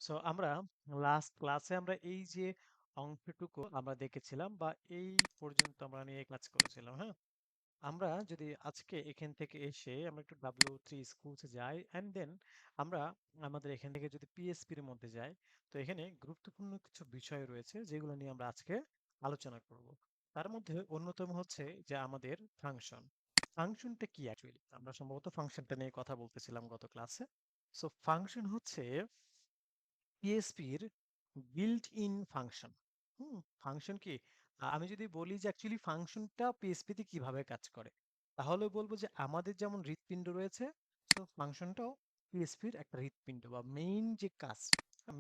So আমরা last ক্লাসে আমরা এই যে অংশটুকু আমরা দেখেছিলাম বা এই পর্যন্ত আমরা নিয়ে কাজ করেছিলাম, হ্যাঁ। আমরা যদি আজকে এখান থেকে এসে আমরা একটু W3 স্কুলসে যাই অ্যান্ড দেন আমরা আমাদের এখান থেকে যদি পিএসপির মধ্যে যাই, তো এখানে গুরুত্বপূর্ণ কিছু বিষয় রয়েছে যেগুলো নিয়ে আমরা আজকে আলোচনা করব। তার মধ্যে অন্যতম হচ্ছে যে আমাদের ফাংশন। ফাংশনটা কি অ্যাকচুয়ালি? আমরা সম্ভবত ফাংশনটা নিয়ে কথা বলতেছিলাম গত ক্লাসে। সো ফাংশন হচ্ছে পিএসপির বিল্ট ইন ফাংশন। ফাংশন কি? আমি যদি বলি যে অ্যাকচুয়ালি ফাংশনটা পিএসপিতে কিভাবে কাজ করে, তাহলে বলবো যে আমাদের যেমন হৃৎপিণ্ড রয়েছে, সো ফাংশনটাও পিএসপির একটা হৃৎপিণ্ড বা মেইন যে কাজ,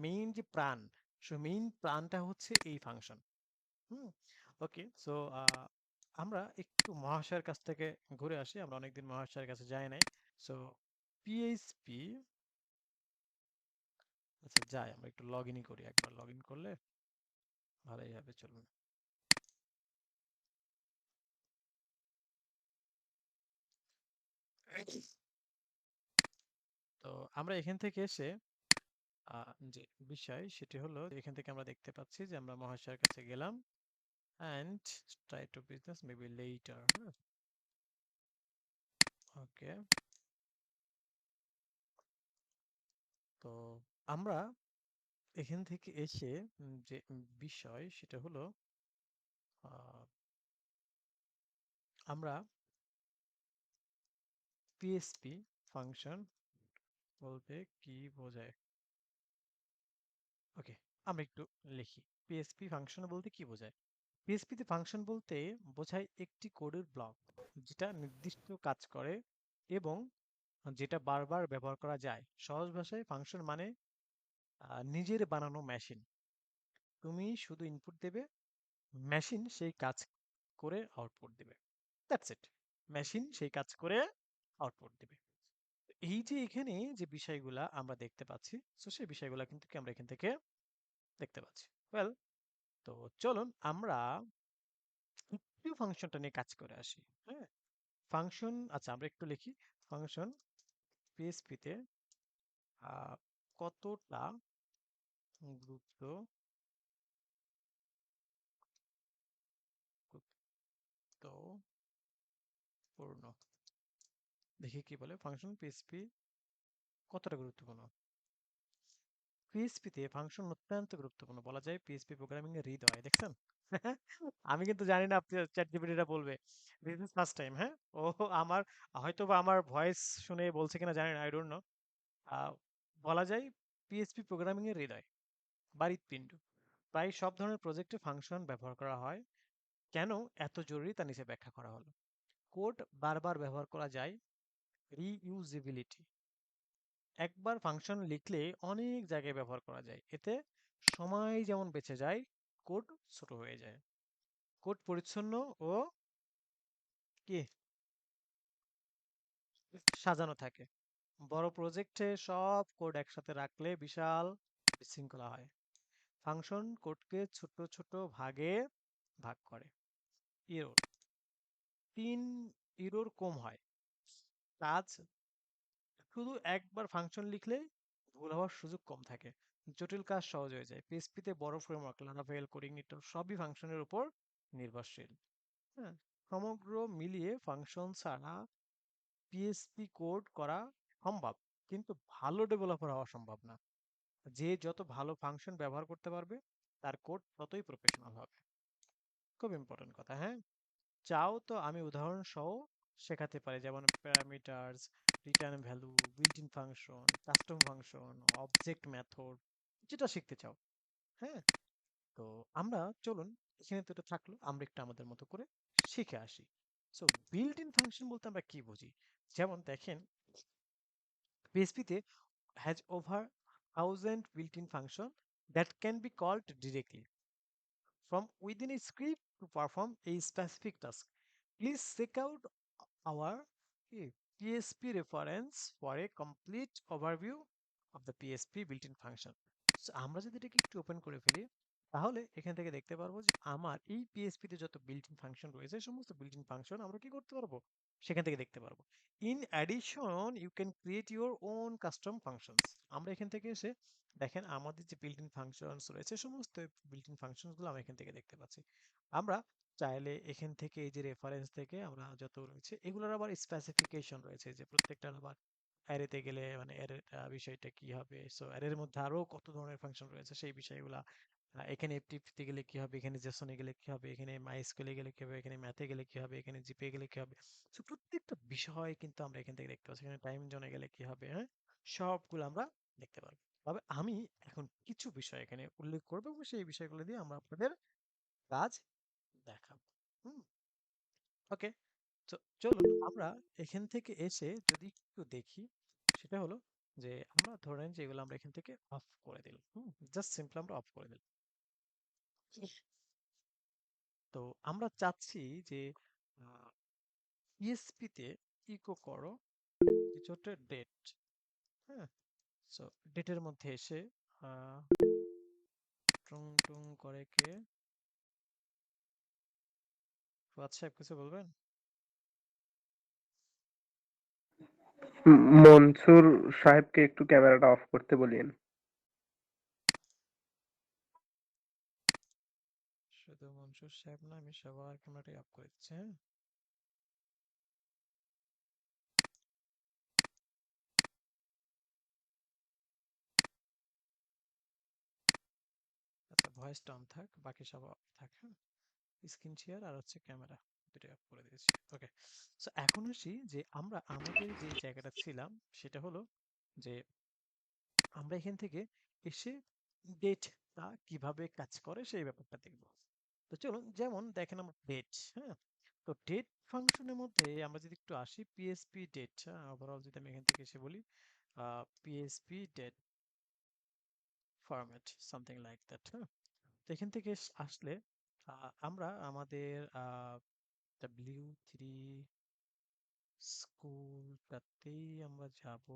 মেইন যে প্রাণ, সো মেইন প্রাণটা হচ্ছে এই ফাংশন। হুম ওকে, সো আমরা একটু মহাশয়ের কাছ থেকে ঘুরে আসি, আমরা অনেকদিন মহাশয়ের কাছে যাই নাই। সো পিএইচপি, আচ্ছা যাই আমরা একটু লগ ইনই করি, একবার লগ ইন করলে ভালোই হবে, চলুন। তো আমরা এখান থেকে এসে যে বিষয় সেটি হলো এখান থেকে আমরা দেখতে পাচ্ছি যে আমরা মহাশয়ের কাছে গেলাম and try to business maybe letter. হ্যাঁ, ওকে। তো আমরা এখান থেকে এসে যে বিষয় সেটা হলো আহ, আমরা পিএসপি ফাংশন বলতে কি বোঝায়। ওকে, আমরা একটু লিখি পিএসপি ফাংশন বলতে কি বোঝায়। পিএসপিতে ফাংশন বলতে বোঝায় একটি কোডের ব্লক যেটা নির্দিষ্ট কাজ করে এবং যেটা বারবার ব্যবহার করা যায়। সহজ ভাষায় ফাংশন মানে নিজের বানানো মেশিন। তুমি শুধু ইনপুট দেবে, মেশিন সেই কাজ করে আউটপুট দেবে। That's it. মেশিন সেই কাজ করে আউটপুট দেবে। এই যে এখানে যে বিষয়গুলা আমরা দেখতে পাচ্ছি, তো সেই বিষয়গুলা কিন্তু কি আমরা এখান থেকে দেখতে পাচ্ছি। ওয়েল, তো চলুন আমরা একটু ফাংশনটা নিয়ে কাজ করে আসি। হ্যাঁ, ফাংশন, আচ্ছা আমরা একটু লিখি ফাংশন পিএসপিতে কতটা গুরুত্বপূর্ণ। দেখি কি বলে ফাংশন পিএসপি কতটা গুরুত্বপূর্ণ। পিএসপিতে ফাংশন অত্যন্ত গুরুত্বপূর্ণ, বলা যায় পিএসপি প্রোগ্রামিং এর হৃদয়। দেখছেন? আমি কিন্তু জানি না আপনি চ্যাট জিপিটিটা বলবে। This is first time. হ্যাঁ, ও আমার হয়তো বা আমার ভয়েস শুনে বলছে কিনা জানি না, আই ডোন্ট নো। বলা যায় পিএসপি প্রোগ্রামিং এর হৃদয় বা হৃৎপিণ্ড। প্রায় সব ধরনের প্রজেক্টে ফাংশন ব্যবহার করা হয়। কেন এত জরুরি তা নিচে ব্যাখ্যা করা হলো। কোড বারবার ব্যবহার করা যায়, রিইউজিবিলিটি। একবার ফাংশন লিখলে অনেক জায়গায় ব্যবহার করা যায়, এতে সময় যেমন বেঁচে যায়, কোড ছোট হয়ে যায়। কোড পরিচ্ছন্ন ও কি সাজানো থাকে। বড় প্রজেক্টে সব কোড একসাথে রাখলে বিশাল বিশৃঙ্খলা হয়। ফাংশন কোডকে ছোট ছোট ভাগে ভাগ করে। ইরোর, 3 ইরোর কম হয়। কাজ শুধু একবার ফাংশন লিখলে ভুল হওয়ার সুযোগ কম থাকে। জটিল কাজ সহজ হয়ে যায়। পিএসপিতে বড় ফ্রেমওয়ার্ক লারাভেল, কোডিং নিটো সবই ফাংশনের উপর নির্ভরশীল। হ্যাঁ, সমগ্র মিলিয়ে ফাংশন ছাড়া পিএসপি কোড করা সম্ভব, কিন্তু ভালো ডেভেলপার হওয়া সম্ভব না। যে যত ভালো ফাংশন ব্যবহার করতে পারবে তার কোড ততই প্রফেশনাল হবে। খুব ইম্পর্টেন্ট কথা, হ্যাঁ। চাও তো আমি উদাহরণ সহ শেখাতে পারি, যেমন parameters, return value, built in function, custom function, object method, যেটা শিখতে চাও। হ্যাঁ, তো আমরা চলুন, এখানে তো এটা থাকলো, আমরা একটু আমাদের মতো করে শিখে আসি। সো বিল্ট ইন ফাংশন বলতে আমরা কি বুঝি? যেমন দেখেন, PHP has over 1,000 built-in function that can be called directly from within a script to perform a specific task. Please check out our PHP reference for a complete overview of the PHP built-in function. So আমরা যদি এটাকে একটু open করে ফেলি, তাহলে এখান থেকে দেখতে পারবো যে আমার এই PHP তে যত বিল্ট ইন ফাংশন রয়েছে সমস্ত বিল্ট ইন ফাংশন আমরা কি করতে পারবো, সেখান থেকে দেখতে পারবো। In addition you can create your own custom functions. আমরা এখান থেকে এসে দেখেন আমাদের যে বিল্ট ইন ফাংশনস রয়েছে সমস্ত বিল্ট ইন ফাংশনস গুলো আমরা এখান থেকে দেখতে পাচ্ছি। আমরা চাইলে এখান থেকে এই যে রেফারেন্স থেকে আমরা যত রয়েছে এগুলোর আবার স্পেসিফিকেশন রয়েছে যে প্রত্যেকটার আবার অ্যারেতে গেলে মানে অ্যারের বিষয়টা কি হবে, সো অ্যারের মধ্যে আরো কত ধরনের ফাংশন রয়েছে সেই বিষয়গুলা, এখানে এফটিপি গেলে কি হবে, এখানে জেসনে গেলে কি হবে, এখানে মাইস্কুয়েলে গেলে কি হবে, এখানে ম্যাথে গেলে কি হবে, এখানে জিপে গেলে কি হবে। সো প্রত্যেকটা বিষয় কিন্তু আমরা এখান থেকে দেখতে পাচ্ছি। এখানে টাইম জোনে গেলে কি হবে, হ্যাঁ, সবগুলো আমরা দেখতে পারবো। তবে আমি এখন কিছু বিষয় এখানে উল্লেখ করবো এবং সেই বিষয়গুলো দিয়ে আমরা আপনাদের কাজ দেখাবো। হুম, ওকে। তো চলুন আমরা এখান থেকে এসে যদি একটু দেখি, সেটা হলো যে আমরা ধরেন যে এগুলো আমরা এখান থেকে অফ করে দিলাম। জাস্ট সিম্পল আমরা অফ করে দিলাম। তো আমরা চাচ্ছি যে পিএসপি তে ইকো করো কিছু একটা ডেট। হ্যাঁ, সো ডেটের মধ্যে এসে আহ, টুং টুং করে কে, ফুয়াদ সাহেব কিছু বলবেন? মনসুর সাহেবকে একটু ক্যামেরাটা অফ করতে বলিয়েন। শুধু মনসুর সাহেব না, আমি সবার ক্যামেরাটাই অফ করে দিচ্ছি। হ্যাঁ, আচ্ছা, ভয়েসটা অন থাক, বাকি সব অফ থাক। হ্যাঁ, স্ক্রিন শেয়ার আর হচ্ছে ক্যামেরা দুটোই অফ করে দিয়েছি। ওকে, সো এখন আসি যে আমরা আমাদের যে জায়গাটা ছিলাম সেটা হলো যে আমরা এখান থেকে এসে ডেটটা কিভাবে কাজ করে সেই ব্যাপারটা দেখব। তো চলুন, যেমন দেখেন আমরা ডেট, হ্যাঁ, তো ডেট ফাংশনের মধ্যে আমরা যদি একটু আসি পিএসপি ডেট, হ্যাঁ, ওভারঅল যদি আমি এখান থেকে এসে বলি PSP date format something like that. হ্যাঁ, তো এখান থেকে আসলে আমরা আমাদের W3 স্কুলটাতেই আমরা যাব।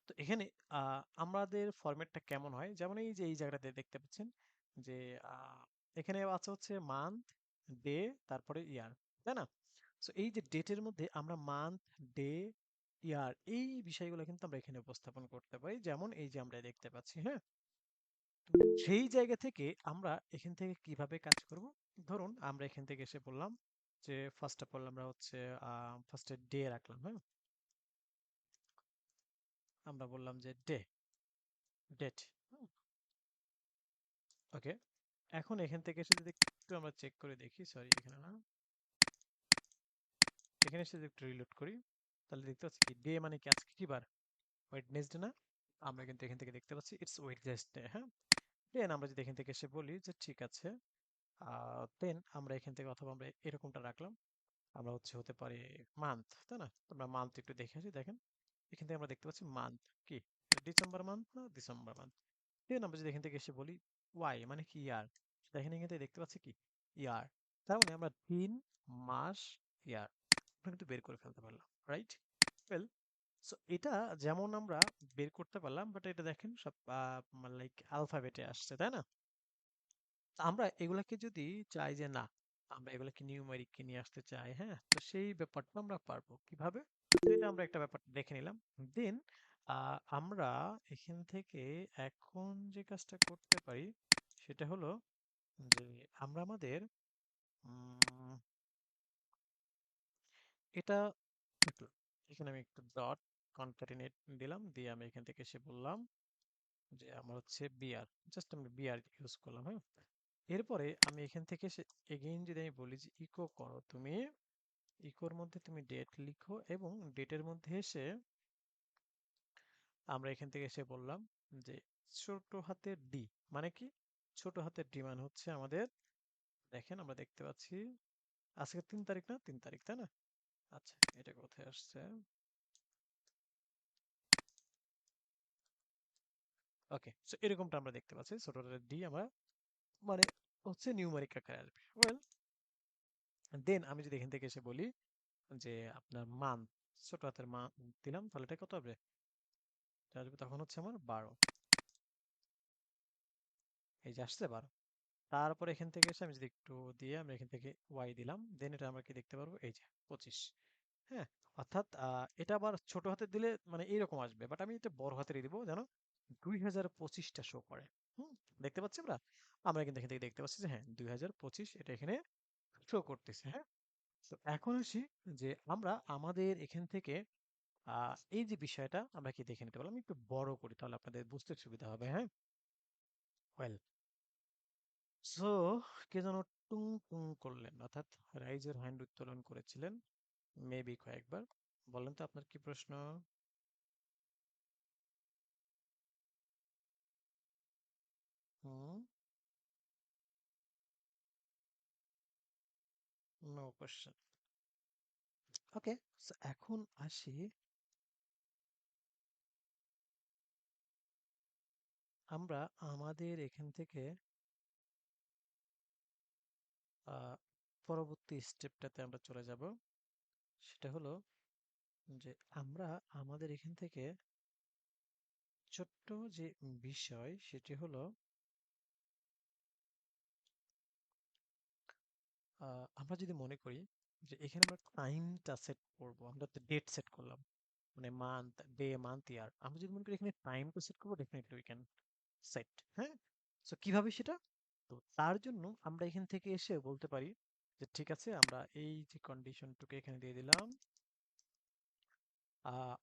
তো এখানে আমাদের ফরম্যাটটা কেমন হয়, যেমন এই যে এই জায়গাটাতে দেখতে পাচ্ছেন যে এখানে আছে হচ্ছে মান্থ, ডে, তারপরে ইয়ার, তাই না? সো এই যে ডেটের মধ্যে আমরা মান্থ, ডে, ইয়ার এই বিষয়গুলো কিন্তু আমরা এখানে উপস্থাপন করতে পারি, যেমন এই যে আমরা দেখতে পাচ্ছি। হ্যাঁ, তো সেই জায়গা থেকে আমরা এখান থেকে কিভাবে কাজ করব, ধরুন আমরা এখান থেকে এসে বললাম যে ফার্স্ট অফ অল আমরা হচ্ছে ফার্স্টে ডে রাখলাম। হ্যাঁ, আমরা বললাম যে ডে, ডেট। ওকে, এখন এখান থেকে এসে যদি একটু আমরা চেক করে দেখি, সরি এখানে না, এখানে এসে যদি একটু রিলোড করি তাহলে দেখতে পাচ্ছি কি ডে মানে কি আজকে কি বার, ওয়েডনেসডে না? আমরা কিন্তু এখান থেকে দেখতে পাচ্ছি ইটস ওয়েডনেসডে। হ্যাঁ, দেন আমরা যদি এখান থেকে এসে বলি যে ঠিক আছে, দেন আমরা এখান থেকে অথবা আমরা এরকমটা রাখলাম, আমরা হচ্ছে হতে পারে মান্থ, তাই না? তো আমরা মান্থ একটু দেখে আসি। দেখেন এখান থেকে আমরা দেখতে পাচ্ছি মান্থ কি, ডিসেম্বর মান্থ না ডিসেম্বর মান্থ। দেন আমরা যদি এখান থেকে এসে বলি ওয়াই মানে কি ইয়ার, দেখেন এখান থেকে দেখতে পাচ্ছি কি ইয়ার, তার মানে আমরা দিন, মাস, ইয়ার আমরা কিন্তু বের করে ফেলতে পারলাম, রাইট? ওয়েল, সো এটা যেমন আমরা বের করতে পারলাম, বাট এটা দেখেন সব লাইক অ্যালফাবেটে আসছে, তাই না? তো আমরা এগুলাকে যদি চাই যে না, আমরা এগুলাকে নিউমেরিক নিয়ে আসতে চাই, হ্যাঁ, তো সেই ব্যাপারটা আমরা পারবো কিভাবে। তো এটা আমরা একটা ব্যাপার দেখে নিলাম। দেন আমরা এখান থেকে এখন যে কাজটা করতে পারি সেটা হলো যে আমরা আমাদের উম, এটা একটু- এখানে আমি একটু ডট কনক্যাটিনেট দিলাম, দিয়ে আমি এখান থেকে এসে বললাম যে আমার হচ্ছে বিআর, জাস্ট আমি বিআর ইউজ করলাম। হ্যাঁ, এরপরে আমি এখান থেকে এগেইন যদি আমি বলি যে ইকো করো তুমি, ইকোর মধ্যে তুমি ডেট লিখো এবং ডেটের মধ্যে এসে আমরা এখান থেকে এসে বললাম যে ছোট হাতের ডি মানে কি, ছোট হাতের ডি মানে হচ্ছে আমাদের, দেখেন আমরা দেখতে পাচ্ছি আজকে 3 তারিখ না, 3 তারিখ, তাই না? আচ্ছা, এটা কোথায় আসছে? ওকে, সো এরকমটা আমরা দেখতে পাচ্ছি ছোট হাতের ডি আমরা মানে হচ্ছে নিউমেরিক আকারে আসবে। ওয়েল, দেন আমি যদি এখান থেকে এসে বলি যে আপনার মান্থ, ছোট হাতের মা দিলাম, তাহলে এটা কত হবে? এটা আসবে তখন হচ্ছে আমার 12, এই যে আসছে 12। তারপর এখান থেকে এসে আমি যদি একটু দিয়ে আমরা এখান থেকে y দিলাম, দেন এটা আমরা কি দেখতে পারবো, এই যে 25। হ্যাঁ, অর্থাৎ এটা আবার ছোট হাতে দিলে মানে এইরকম আসবে, বাট আমি এটা বড় হাতের দিব যেন 2025টা শো করে। হুম, দেখতে পাচ্ছি আমরা, আমরা কিন্তু এখান থেকে দেখতে পাচ্ছি যে হ্যাঁ 2025 এটা এখানে শো করতেছে। হ্যাঁ, তো এখন আসি যে আমরা আমাদের এখান থেকে এই যে বিষয়টা আমরা কি দেখে নিতে পারলাম, আমি একটু বড় করি তাহলে আপনাদের বুঝতে সুবিধা হবে। হ্যাঁ, ওয়েল, সো কে যেন টুং টুং করলেন, অর্থাৎ রাইজের হ্যান্ড উত্তোলন করেছিলেন মেবি কয়েকবার। বলেন তো আপনার কি প্রশ্ন? হুম, নো কোশ্চেন। ওকে, সো এখন আসি আমরা আমাদের এখান থেকে আহ, পরবর্তী স্টেপটাতে আমরা চলে যাব। সেটা হলো যে আমরা আমাদের এখান থেকে ছোট্ট যে বিষয় সেটি হলো আমরা যদি মনে করি যে এখানে আমরা টাইমটা সেট করব, আমরা তো ডেট সেট করলাম, মানে মান্থ, ডে, মান্থ, ইয়ার। আমরা যদি মনে করি এখানে টাইমটা সেট করবো, ডেফিনেটলি উই ক্যান সেট। হ্যাঁ, সো কিভাবে সেটা? তো তার জন্য আমরা এখান থেকে এসে বলতে পারি যে ঠিক আছে, আমরা এই যে কন্ডিশনটুকু এখানে দিয়ে দিলাম,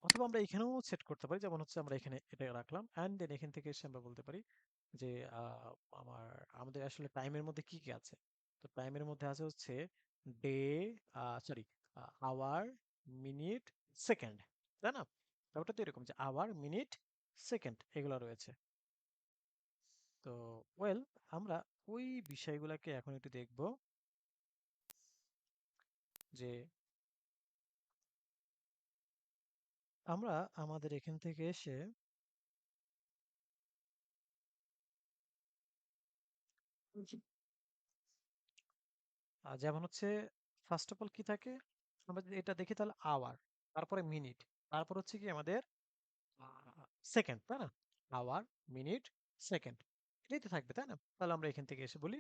অথবা আমরা এখানেও সেট করতে পারি, যেমন হচ্ছে আমরা এখানে এটা রাখলাম অ্যান্ড দেন এখান থেকে এসে আমরা বলতে পারি যে আহ, আমার আমাদের আসলে টাইমের মধ্যে কি কি আছে। তো টাইমের মধ্যে আছে হচ্ছে day, sorry, hour, minute, second, তাই না? ব্যাপারটা তো এরকম যে আওয়ার, মিনিট, সেকেন্ড এগুলো রয়েছে। তো ওয়েল, আমরা ওই বিষয়গুলোকে এখন একটু দেখব যে আমরা আমাদের এখান থেকে এসে যেমন হচ্ছে ফার্স্ট অফ অল কি থাকে, আমরা যদি এটা দেখি তাহলে আওয়ার, তারপরে মিনিট, তারপর হচ্ছে কি আমাদের সেকেন্ড, তাই না? আওয়ার, মিনিট, সেকেন্ড, এটাই তো থাকবে, তাই না? তাহলে আমরা এখান থেকে এসে বলি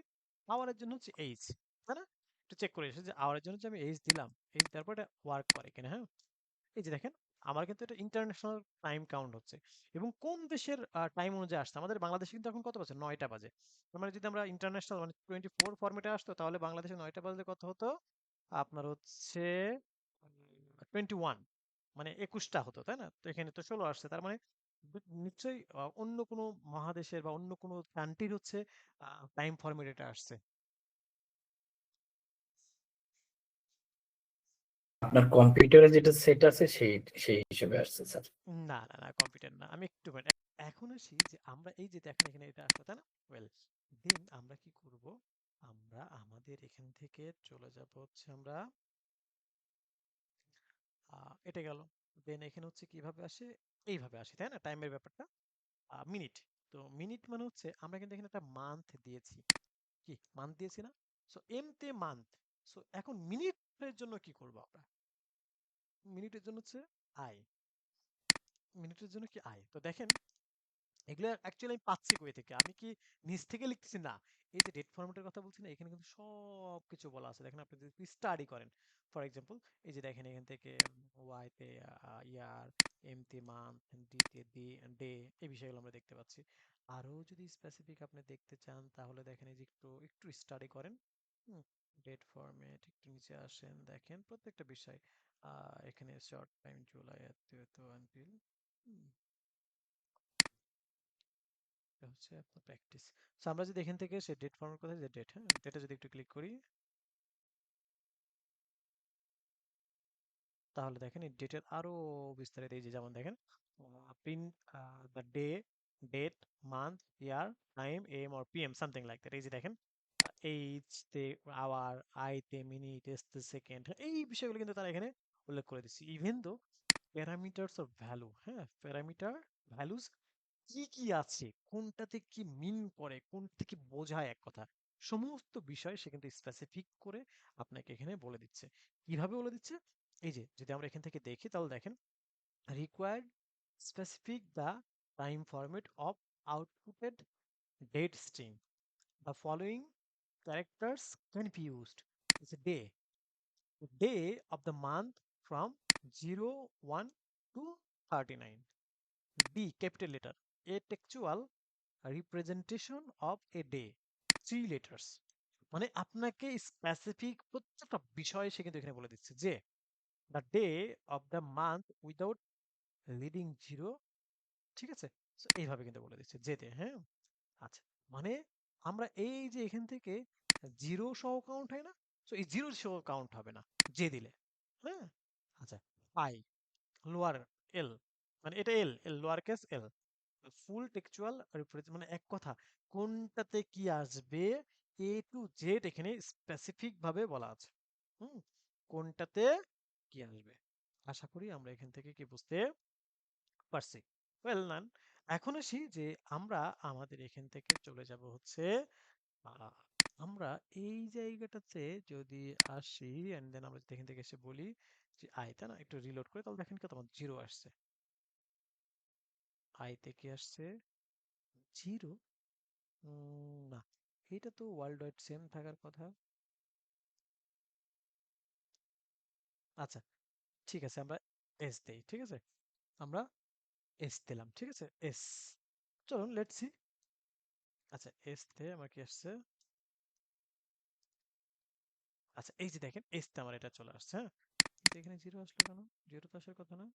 আওয়ারের জন্য হচ্ছে এইচ, তাই না? একটু চেক করে এসে যে আওয়ারের জন্য যে আমি এইচ দিলাম, এইচ দেওয়ার পর এটা ওয়ার্ক করে কিনা। হ্যাঁ, এই যে দেখেন, আমার কিন্তু এটা ইন্টারন্যাশনাল টাইম কাউন্ট হচ্ছে এবং কোন দেশের টাইম অনুযায়ী আসছে। আমাদের বাংলাদেশে কিন্তু এখন কত বাজে, 9টা বাজে। তার মানে যদি আমরা ইন্টারন্যাশনাল মানে 24 ফরম্যাটে আসতো তাহলে বাংলাদেশে 9টা বাজলে কত হতো, আপনার হচ্ছে 21, মানে 21টা হতো, তাই না? তো এখানে তো 16 আসছে, তার মানে নিশ্চয়ই অন্য কোনো মহাদেশের বা অন্য কোনো কান্ট্রির হচ্ছে টাইম ফরম্যাট এটা আসছে। আপনার কম্পিউটারে যেটা সেট আছে সেই সেই হিসেবে আসছে স্যার। না না না, কম্পিউটার না, আমি একটু এখন আসি যে আমরা এই যে দেখেন এখানে এটা আসলো, তাই না? ওয়েল, দেন আমরা কি করব, আমরা আমাদের এখান থেকে চলে যাব হচ্ছে আমরা এটা গেল, দেন এখানে হচ্ছে কিভাবে আসে, এইভাবে আসে, তাই না? টাইমের ব্যাপারটা মিনিট। তো মিনিট মানে হচ্ছে আমরা কিন্তু এখানে একটা মান্থ দিয়েছি, কি মান্থ দিয়েছি না? সো এম তে মান্থ। সো এখন মিনিটের জন্য কি করব আমরা, মিনিটের জন্য হচ্ছে আই, মিনিটের জন্য কি আই। তো দেখেন এগুলো অ্যাকচুয়ালি আমি পাচ্ছি কই থেকে, আমি কি নিজ থেকে লিখতেছি না। এই যে ডেট ফরম্যাটের কথা বলছি না, এখানে কিন্তু সব কিছু বলা আছে। দেখেন আপনি যদি স্টাডি করেন, ফর এক্সাম্পল এই যে দেখেন এখান থেকে ওয়াই তে ইয়ার, এম তে মান্থ, ডি তে ডে, এই বিষয়গুলো আমরা দেখতে পাচ্ছি। আরো যদি স্পেসিফিক আপনি দেখতে চান তাহলে দেখেন এই যে একটু একটু স্টাডি করেন, ডেট ফরম্যাট একটু নিচে আসেন, দেখেন প্রত্যেকটা বিষয় এখানে শর্ট টাইম জুলাই তো আনটিল, এটা হচ্ছে আপনার প্র্যাকটিস। সো আমরা যদি এখান থেকে সে ডেট ফর্মের কথা, যে ডেট, হ্যাঁ ডেটে যদি একটু ক্লিক করি তাহলে দেখেন এই ডেটের আরো বিস্তারিত, এই যে যেমন দেখেন print the day, date, month, year, time, AM or PM, something like that. এই যে দেখেন এইচ তে আওয়ার, আই তে মিনিট, এস তে সেকেন্ড, এই বিষয়গুলো কিন্তু তারা এখানে উল্লেখ করে দিচ্ছে। Even though parameters of value, হ্যাঁ প্যারামিটার ভ্যালুস কি কি আছে, কোনটাতে কি মিন করে, কোনটা কি বোঝায় এক কথা, সমস্ত বিষয় সে কিন্তু স্পেসিফিক করে আপনাকে এখানে বলে দিচ্ছে। কিভাবে বলে দিচ্ছে, এই যে যদি আমরা এখান থেকে দেখি তাহলে দেখেন required specific the time format of outputted date string, the following characters can be used. It's a day. The day of the month from 0, 1 to 39. D, capital letter. A textual representation of a day. 3 letters. মানে আপনাকে specific প্রত্যেকটা বিষয় সে কিন্তু এখানে বলে দিচ্ছে যে the day of the month without leading zero, ঠিক আছে? সো এইভাবে কিন্তু বলে দিচ্ছে যেতে, হ্যাঁ? আচ্ছা, মানে আমরা এই যে এখান থেকে জিরো সহ কাউন্ট হয় না, সো এই জিরো সহ কাউন্ট হবে না যে দিলে, হ্যাঁ? আচ্ছা, আই লোয়ার এল, মানে এটা এল এল লোয়ার কেস এল, ফুল টেক্সচুয়াল রিপ্রেজেন্ট, মানে এক কথা কোনটাতে কি আসবে এ টু জেড এখানে স্পেসিফিক ভাবে বলা আছে। হুম, কোনটাতে কি আসবে, আশা করি আমরা এখান থেকে কি বুঝতে পারছি। ওয়েল নান, এখন আসি যে আমরা আমাদের এখান থেকে চলে যাব হচ্ছে আহ, আমরা এই জায়গাটাতে যদি আসি এন্ড দেন আমরা যদি এখান থেকে এসে বলি যে আইতা না একটু রিলোড করে, তাহলে দেখেন কত জিরো আসছে, আইতে কি আসছে জিরো। না, এটা তো ওয়ার্ল্ড ওয়াইড সেম থাকার কথা। আচ্ছা, ঠিক আছে, আমরা এস দেই, ঠিক আছে, আমরা এস দিলাম, ঠিক আছে, এস। চলুন লেটস সি। আচ্ছা, এস তে আমার কি আসছে, আচ্ছা এই যে দেখেন এস তে আমার এটা চলে আসছে, হ্যাঁ? কিন্তু এখানে জিরো আসলো কেন? জিরো তো আসার কথা না।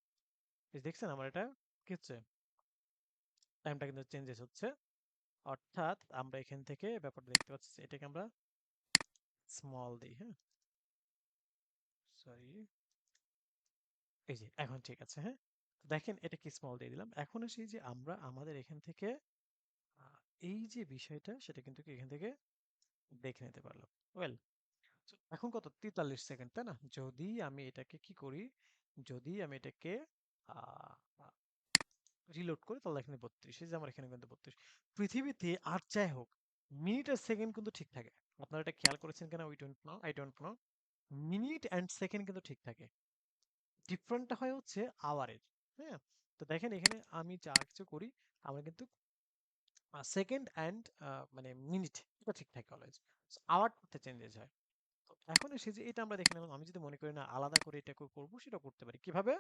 এই যে দেখছেন আমার এটা কি হচ্ছে, টাইমটা কিন্তু চেঞ্জেস হচ্ছে। অর্থাৎ আমরা এখান থেকে ব্যাপারটা দেখতে পাচ্ছি যে এটাকে আমরা স্মল দিই, হ্যাঁ, সরি, এই যে এখন ঠিক আছে, হ্যাঁ। দেখেন এটা কি স্মল দিয়ে দিলাম। এখন আসি যে আমরা আমাদের এখান থেকে আহ, এই যে বিষয়টা সেটা কিন্তু কি এখান থেকে দেখে নিতে পারলাম। ওয়েল, এখন কত 43 সেকেন্ড, তাই না? যদি আমি এটাকে কি করি, যদি আমি এটাকে রিলোড করি তাহলে এখানে 32, এই যে আমার এখানে কিন্তু 32। পৃথিবীতে আর যাই হোক মিনিট আর সেকেন্ড কিন্তু ঠিক থাকে। আপনারা এটা খেয়াল করেছেন কিনা we don't know, I don't know. Minute and second কিন্তু ঠিক থাকে, ডিফারেন্টটা হয় হচ্ছে আওয়ারের, হ্যাঁ। তো দেখেন এখানে আমি যা কিছু করি আমরা কিন্তু সেকেন্ড অ্যান্ড মানে মিনিট এটা ঠিক থাকে অলওয়েজ, আওয়ার করতে চেঞ্জেস হয়। তো এখন এসে যে এটা আমরা দেখে নিলাম, আমি যদি মনে করি না আলাদা করে এটাকে করবো সেটা করতে পারি কিভাবে।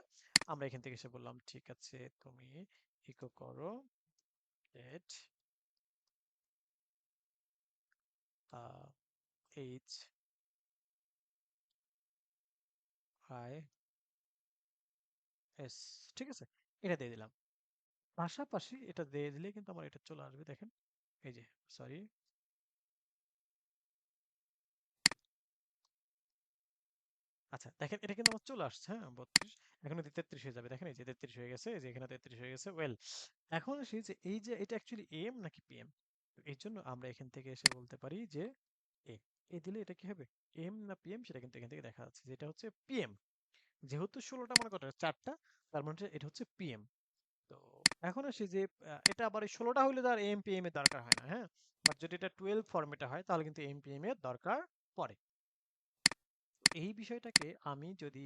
আমরা এখান থেকে এসে বললাম ঠিক আছে তুমি ইকো করো এট এইচ আই এস, ঠিক আছে, এটা দিয়ে দিলাম। পাশাপাশি এটা দিয়ে দিলে কিন্তু আমার এটা চলে আসবে, দেখেন এই যে, সরি, আচ্ছা দেখেন এটা কিন্তু আমার চলে আসছে, হ্যাঁ 32, এখন এদিকে 33 হয়ে যাবে, দেখেন এই যে 33 হয়ে গেছে, এই যে এখানে 33 হয়ে গেছে। ওয়েল, এখন আসি যে এই যে এটা অ্যাকচুয়ালি এম নাকি পিএম, এর জন্য আমরা এখান থেকে এসে বলতে পারি যে এ, এ দিলে এটা কি হবে, এম না পিএম সেটা কিন্তু এখান থেকে দেখা যাচ্ছে, যেটা হচ্ছে পিএম। যেহেতু 16টা মনে করো 4টা, তার মানে এটা হচ্ছে পিএম। তো এখন আসি যে এটা আবার এই 16টা হইলে তো আর এম পিএম এর দরকার হয় না, হ্যাঁ। বাট যদি এটা 12 ফরম্যাটে হয় তাহলে কিন্তু এম পিএম এর দরকার পড়ে। এই বিষয়টাকে আমি যদি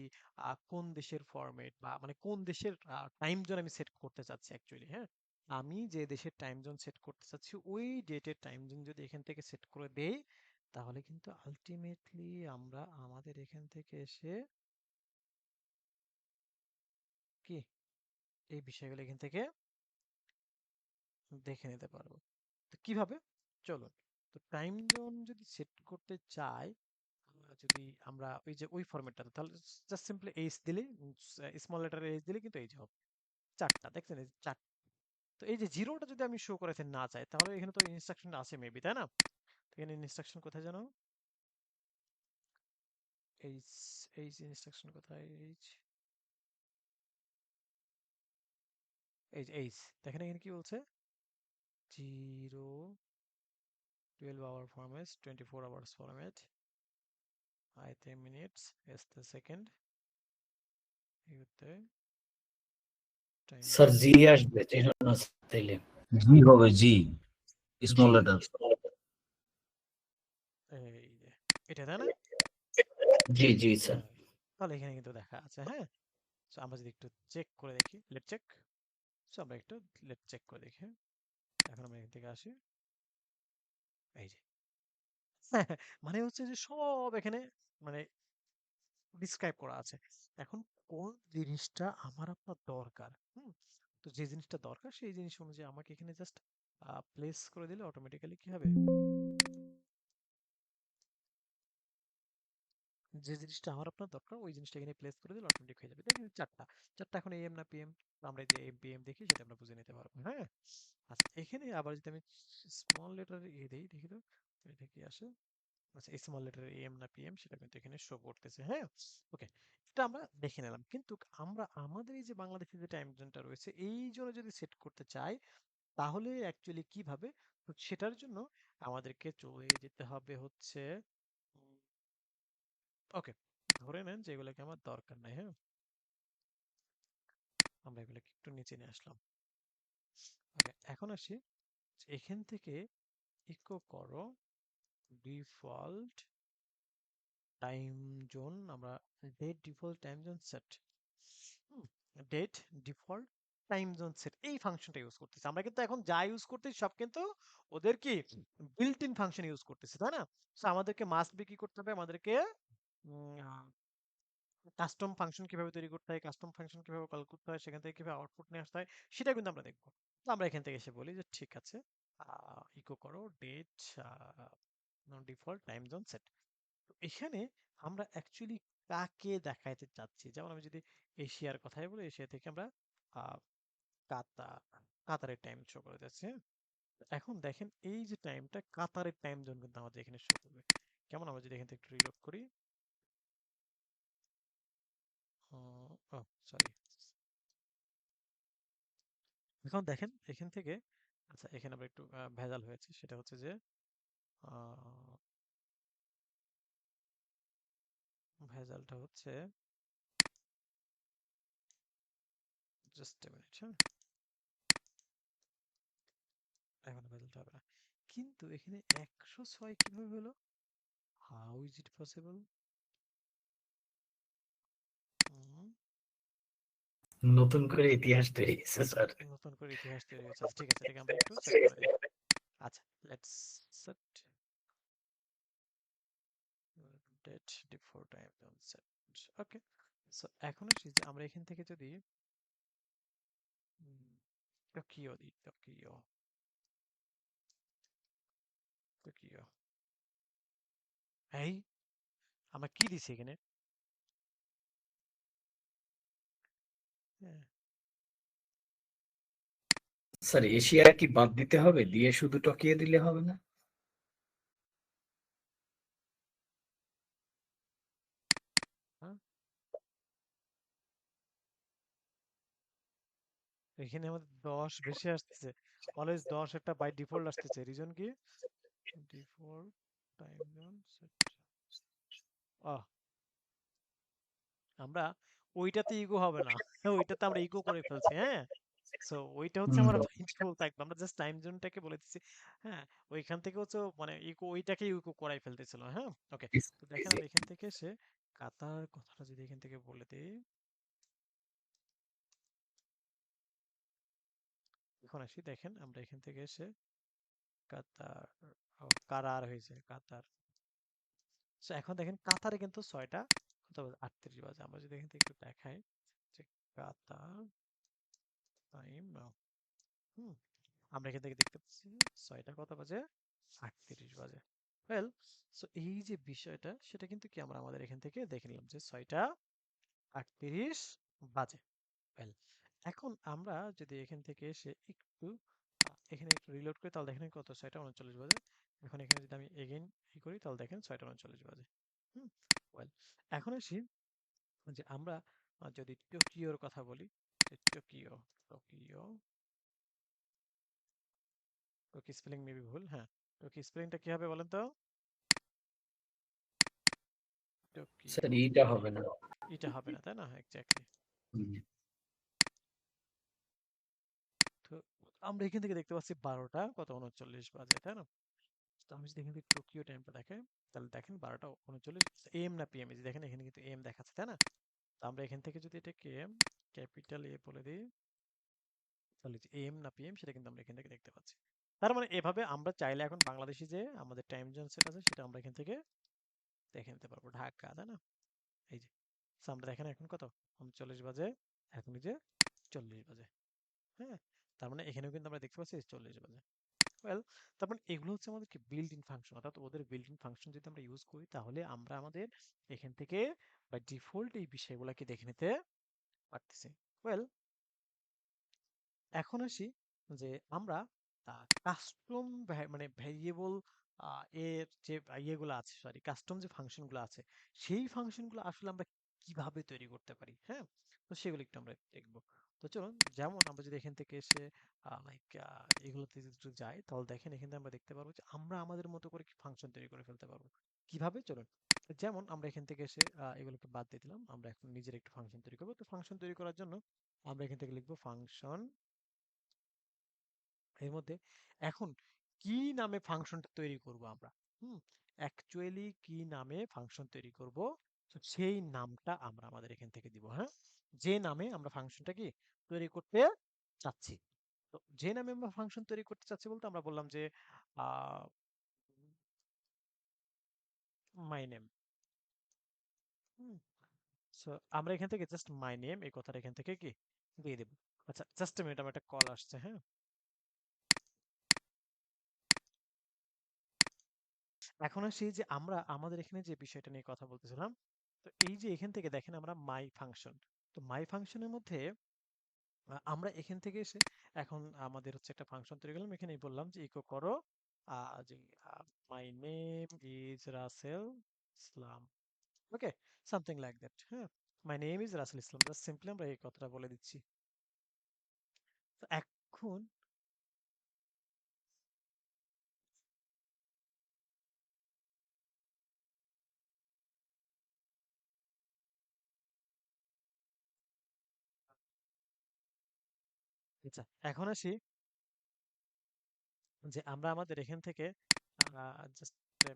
কোন দেশের ফরম্যাট বা মানে কোন দেশের টাইম জোন আমি সেট করতে চাচ্ছি অ্যাকচুয়ালি, হ্যাঁ, আমি যে দেশের টাইম জোন সেট করতে চাচ্ছি ওই ডেটের টাইম জোন যদি এখান থেকে সেট করে দেই, তাহলে কিন্তু আলটিমেটলি আমরা আমাদের এখান থেকে এসে কি এই বিষয়গুলো এখান থেকে দেখে নিতে পারবো। তো কিভাবে, চলুন। তো টাইম জোন যদি সেট করতে চাই, যদি আমরা ওই যে ওই ফরম্যাটটাতে, তাহলে জাস্ট সিম্পলি এইচ দিলেই, স্মল লেটার এইচ দিলে কিন্তু এই যে হবে 4টা, দেখছেন এই যে 4। তো এই যে জিরোটা যদি আমি শো করাতে না চাই তাহলে এখানে তো ইনস্ট্রাকশন আছে মেবি, তাই না? তো এখানে ইনস্ট্রাকশন কোথায় জানো, এইচ, এইচ ইনস্ট্রাকশন কোথায়, এইচ, এই যে এইচ, দেখেন এখানে কি বলছে, 0, 12 আওয়ার ফরম্যাট, 24 আওয়ার্স ফরম্যাট, আইতে মিনিটস, এসতে সেকেন্ড, ইউতে টাইম স্যার জোন, জি আসবে যেন না তাইলে। জি হবে, জি স্মল জি লেটার। এই যে এটা, তাই না? জি জি স্যার। হ্যাঁ, তাহলে এখানে কিন্তু দেখা আছে, হ্যাঁ। সো আমরা যদি একটু চেক করে দেখি, লেট চেক, সো আমরা একটু লেট চেক করে দেখি, হ্যাঁ? এখন আমরা এখান থেকে আসি, এই যে মানে হচ্ছে যে সব এখানে মানে ডিসক্রাইব করা আছে। এখন কোন জিনিসটা আমার আপনার দরকার, তো যে জিনিসটা দরকার সেই জিনিস অনুযায়ী আমাকে এখানে জাস্ট প্লেস করে দিলে অটোমেটিক্যালি কি হবে, যে জিনিসটা আমার আপনার দরকার ওই জিনিসটা এখানে প্লেস করে দিলে অটোমেটিক হয়ে যাবে। দেখেন চারটা চারটা এখন এম না পিএম, আমরা যে এম পিএম দেখি সেটা আমরা বুঝে নিতে পারবো। হ্যাঁ, আচ্ছা এখানে আবার যদি আমি স্মল লেটার এ দেই, দেখি তো এটা কি আসে। আচ্ছা স্মল লেটার এম না পিএম সেটা কিন্তু এখানে শো করতেছে। হ্যাঁ, ওকে, এটা আমরা দেখে নিলাম। কিন্তু আমরা আমাদের এই যে বাংলাদেশে যে টাইম জোনটা রয়েছে এই জন্য যদি সেট করতে চাই তাহলে অ্যাকচুয়ালি কিভাবে, তো সেটার জন্য আমাদেরকে চলে যেতে হবে হচ্ছে, ওকে, ধরে নেন যে এগুলোকে আমার দরকার নাই। হ্যাঁ, আমরা এগুলোকে একটু নিচে নিয়ে আসলাম। ওকে, এখন আসি যে এখান থেকে ইকো করো ডিফল্ট টাইম জোন, আমরা date default time zone set, date default time zone set এই ফাংশনটা ইউজ করতেছি আমরা। কিন্তু এখন যা ইউজ করতেছি সব কিন্তু ওদের কি বিল্ট ইন ফাংশন ইউজ করতেছি, তাই না? সো আমাদেরকে মাস্ট বি কি করতে হবে, আমাদেরকে কাস্টম ফাংশন কিভাবে তৈরি করতে হয়, কাস্টম ফাংশন কিভাবে কল করতে হয়, সেখান থেকে কিভাবে আউটপুট নিয়ে আসতে হয় সেটা কিন্তু আমরা দেখবো। তো আমরা এখান থেকে এসে বলি যে ঠিক আছে, ইকো করো date default time zone set. তো এখানে আমরা অ্যাকচুয়ালি কাকে দেখাইতে চাচ্ছি, যেমন আমি যদি এশিয়ার কথাই বলি, এশিয়া থেকে আমরা আহ, কাতার, কাতারের টাইম শো করে যাচ্ছে। হ্যাঁ? এখন দেখেন এই যে টাইমটা কাতারের টাইম জোন কিন্তু আমাদের এখানে শো করবে। কেমন, আমরা যদি এখান থেকে একটু রিলোড করি, সরি, এখন দেখেন এখান থেকে, আচ্ছা এখানে আমরা একটু ভেজাল হয়েছে, সেটা হচ্ছে যে আহ, ভেজালটা হচ্ছে, জাস্ট এ মিনিট। হ্যাঁ, এখন ভেজালটা হবে না। কিন্তু এখানে 106 কিভাবে হলো, হাউ ইজ ইট পসিবল? নতুন করে ইতিহাস তৈরি হয়েছে স্যার। নতুন করে ইতিহাস তৈরি হয়েছে। আচ্ছা ঠিক আছে, এটাকে আমরা একটু সেট করে দিই। আচ্ছা let's set date default time zone set. Okay, so এখন আসি যে আমরা এখান থেকে যদি টোকিও দিই, টোকিও, টোকিও, এই আমরা কি দিছি এখানে? হ্যাঁ, স্যার এশিয়া কি বাদ দিতে হবে, দিয়ে শুধু টকিয়ে দিলে হবে না? হ্যাঁ, এখানে আমাদের 10 বেশি আসতেছে। অলওয়েজ 10 একটা বাই ডিফল্ট আসতেছে, রিজন কি? Default time zone set. আমরা ওইটাতে ইগো হবে না। ওইটাতে আমরা ইগো করে ফেলছি। হ্যাঁ, সো ওইটা হচ্ছে হুম। আমার ডিফল্ট থাকবে, আমরা জাস্ট টাইম জোনটাকে বলে দিচ্ছি। হ্যাঁ, ওইখান থেকে হচ্ছে মানে ইগো ওইটাকে ইগো করাই ফেলতেছিল। হ্যাঁ, ওকে, তো দেখেন আমরা এখান থেকে এসে কাতার কথাটা যদি এখান থেকে বলে দিই, এখন আসি দেখেন আমরা এখান থেকে এসে কাতার, কারার হয়েছে কাতার। সো এখন দেখেন কাতারে কিন্তু 6টা কত বাজে, 38 বাজে। আমরা যদি এখান থেকে একটু দেখাই যে কাতার টাইম নাও, হুম, আমরা এখান থেকে দেখতে পাচ্ছি 6টা কত বাজে, 38 বাজে। ওয়েল, সো এই যে বিষয়টা সেটা কিন্তু কি আমরা আমাদের এখান থেকে দেখে নিলাম যে 6টা 38 বাজে। ওয়েল, এখন আমরা যদি এখান থেকে এসে একটু এখানে একটু রিলোড করি তাহলে দেখেন কত, 6টা 39 বাজে। এখন এখানে যদি আমি এগেইন ই করি তাহলে দেখেন 6টা 39 বাজে। হুম, ওয়েল, এখন আসি যে আমরা যদি টোকিওর কথা বলি, যে টোকিও, টোকিও, টোকি স্পেলিং মেবি ভুল। হ্যাঁ, টোকি স্পেলিংটা কি হবে বলেন তো? স্যার টোকিও, এইটা হবে না। এটা হবে না তাই না? এক্স্যাক্টলি। হুম। তো আমরা এখান থেকে দেখতে পাচ্ছি 12টা কত 39 বাজে, তাই না? তো আমি যদি এখান থেকে টোকিও টাইমটা দেখাই তাহলে দেখেন 12টা 39 এম না পিএম, এই যে দেখেন এখানে কিন্তু এম দেখাচ্ছে, তাই না? তো আমরা এখান থেকে যদি এটাকে ক্যাপিটাল এ বলে দিই তাহলে এম না পিএম সেটা কিন্তু আমরা এখান থেকে দেখতে পাচ্ছি। তার মানে এভাবে আমরা চাইলে এখন বাংলাদেশে যে আমাদের টাইম জোন সেট আছে সেটা আমরা এখান থেকে দেখে নিতে পারবো, ঢাকা, তাই না? এই যে so আমরা দেখেন এখন কত 39 বাজে, এখন এই যে 40 বাজে। হ্যাঁ, তার মানে এখানেও কিন্তু আমরা দেখতে পাচ্ছি 40 বাজে। ওয়েল, তার মানে এগুলো হচ্ছে আমাদের কি বিল্ট ইন ফাংশন, অর্থাৎ ওদের বিল্ট ইন ফাংশন যদি আমরা ইউজ করি তাহলে আমরা আমাদের এখান থেকে বা ডিফল্ট এই বিষয়গুলোকে দেখে নিতে পারতেছি। ওয়েল, এখন আসি যে আমরা কাস্টম মানে ভ্যারিয়েবল এর যে ইয়েগুলো আছে, সরি কাস্টম যে ফাংশনগুলো আছে সেই ফাংশনগুলো আসলে আমরা কিভাবে তৈরি করতে পারি। হ্যাঁ, তো সেগুলো একটু আমরা দেখবো। তো চলুন, যেমন আমরা যদি এখান থেকে এসে লাইক এগুলোতে যদি একটু যাই তাহলে দেখেন এখানে আমরা দেখতে পারবো যে আমরা আমাদের মতো করে কি ফাংশন তৈরি করে ফেলতে পারবো। কিভাবে, চলুন। যেমন আমরা এখান থেকে এসে এগুলোকে বাদ দিয়ে দিলাম, আমরা এখন নিজের একটা ফাংশন তৈরি করবো। তো ফাংশন তৈরি করার জন্য আমরা এখান থেকে লিখবো ফাংশন, এর মধ্যে এখন কি নামে ফাংশনটা তৈরি করব আমরা, হুম, অ্যাকচুয়ালি কি নামে ফাংশন তৈরি করব, তো সেই নামটা আমরা আমাদের এখান থেকে দিব। হ্যাঁ, যে নামে আমরা ফাংশনটা কি তৈরি করতে চাচ্ছি। তো যে নামে আমরা ফাংশন তৈরি করতে চাচ্ছি বলতে আমরা বললাম যে মাই নেম। সো আমরা এখান থেকে জাস্ট মাই নেম এই কথাটা এখান থেকে কি দিয়ে দেব। আচ্ছা, জাস্ট মিনিট, আমার একটা কল আসছে। হ্যাঁ, এখন আসি যে আমরা আমাদের এখানে যে বিষয়টা নিয়ে কথা বলতেছিলাম। তো এই যে এখান থেকে দেখেন আমরা মাই ফাংশন, তো মাই ফাংশনের মধ্যে আমরা এখান থেকে এসে এখন আমাদের হচ্ছে একটা ফাংশন তৈরি করলাম, এখানে বললাম যে ইকো করো যে my name is Rasel Islam, okay, something like that. হ্যাঁ, my name is Rasel Islam, just simply আমরা এই কথাটা বলে দিচ্ছি। তো এখন আচ্ছা, এখন আসি যে আমরা আমাদের এখান থেকে জাস্ট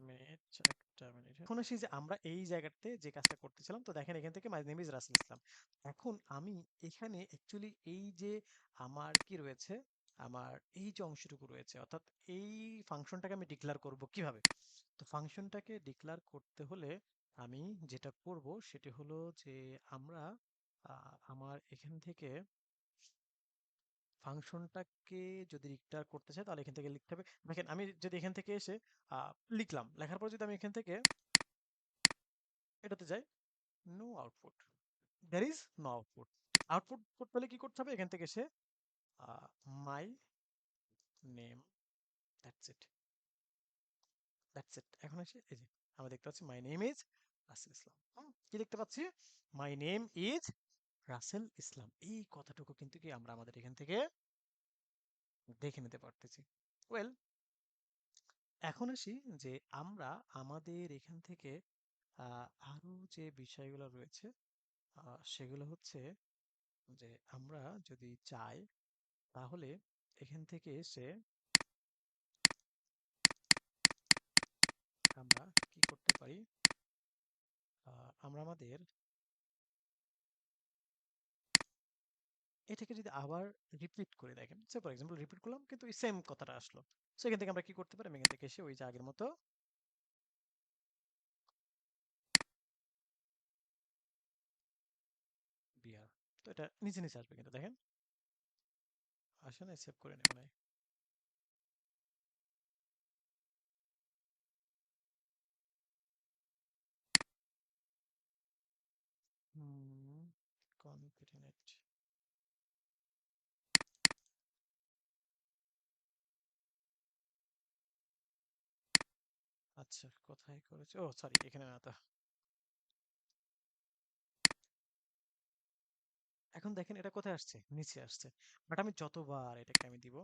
মিনিট, একটা মিনিট, এখন আসি যে আমরা এই জায়গাতে যে কাজটা করতেছিলাম। তো দেখেন এখান থেকে মাই নেম ইজ রাসেল ইসলাম। এখন আমি এখানে অ্যাকচুয়ালি এই যে আমার কি রয়েছে, আমার এই যে অংশটুকু রয়েছে, অর্থাৎ এই ফাংশনটাকে আমি ডিক্লেয়ার করব কিভাবে। তো ফাংশনটাকে ডিক্লেয়ার করতে হলে আমি যেটা করব সেটি হলো যে আমরা আমার এখান থেকে ফাংশনটাকে যদি ডিক্লেয়ার করতে চাই তাহলে এখান থেকে লিখতে হবে। দেখেন আমি যদি এখান থেকে এসে লিখলাম, লেখার পর যদি আমি এখান থেকে এটাতে যাই, no output, there is no output. Output করতে হলে কি করতে হবে, এখান থেকে এসে my name, that's it, that's it. এখন এসে এই যে আমরা দেখতে পাচ্ছি my name is Rasel Islam. কি দেখতে পাচ্ছি, my name is Rasel Islam, এই কথাটুকু কিন্তু কি আমরা আমাদের এখান থেকে দেখে নিতে পারতেছি। ওয়েল, এখন আসি যে আমরা আমাদের এখান থেকে আরো যে বিষয়গুলো রয়েছে সেগুলো হচ্ছে যে আমরা যদি চাই তাহলে এখান থেকে এসে আমরা কি করতে পারি, আমরা আমাদের এটাকে যদি আবার রিপিট করে দেখেন, সে ফর এক্সাম্পল রিপিট করলাম কিন্তু এই সেম কথাটা আসলো। সো এখান থেকে আমরা কি করতে পারি, আমি এখান থেকে এসে ওই যে আগের মতো বিয়ার, তো এটা নিচে নিচে আসবে কিন্তু দেখেন, আসে না, সেভ করে নেব না। কনকেটিনেট, আচ্ছা কোথায় করেছে, ও সরি এখানে না তো। এখন দেখেন এটা কোথায় আসছে, নিচে আসছে, বাট আমি যতবার এটাকে আমি দিব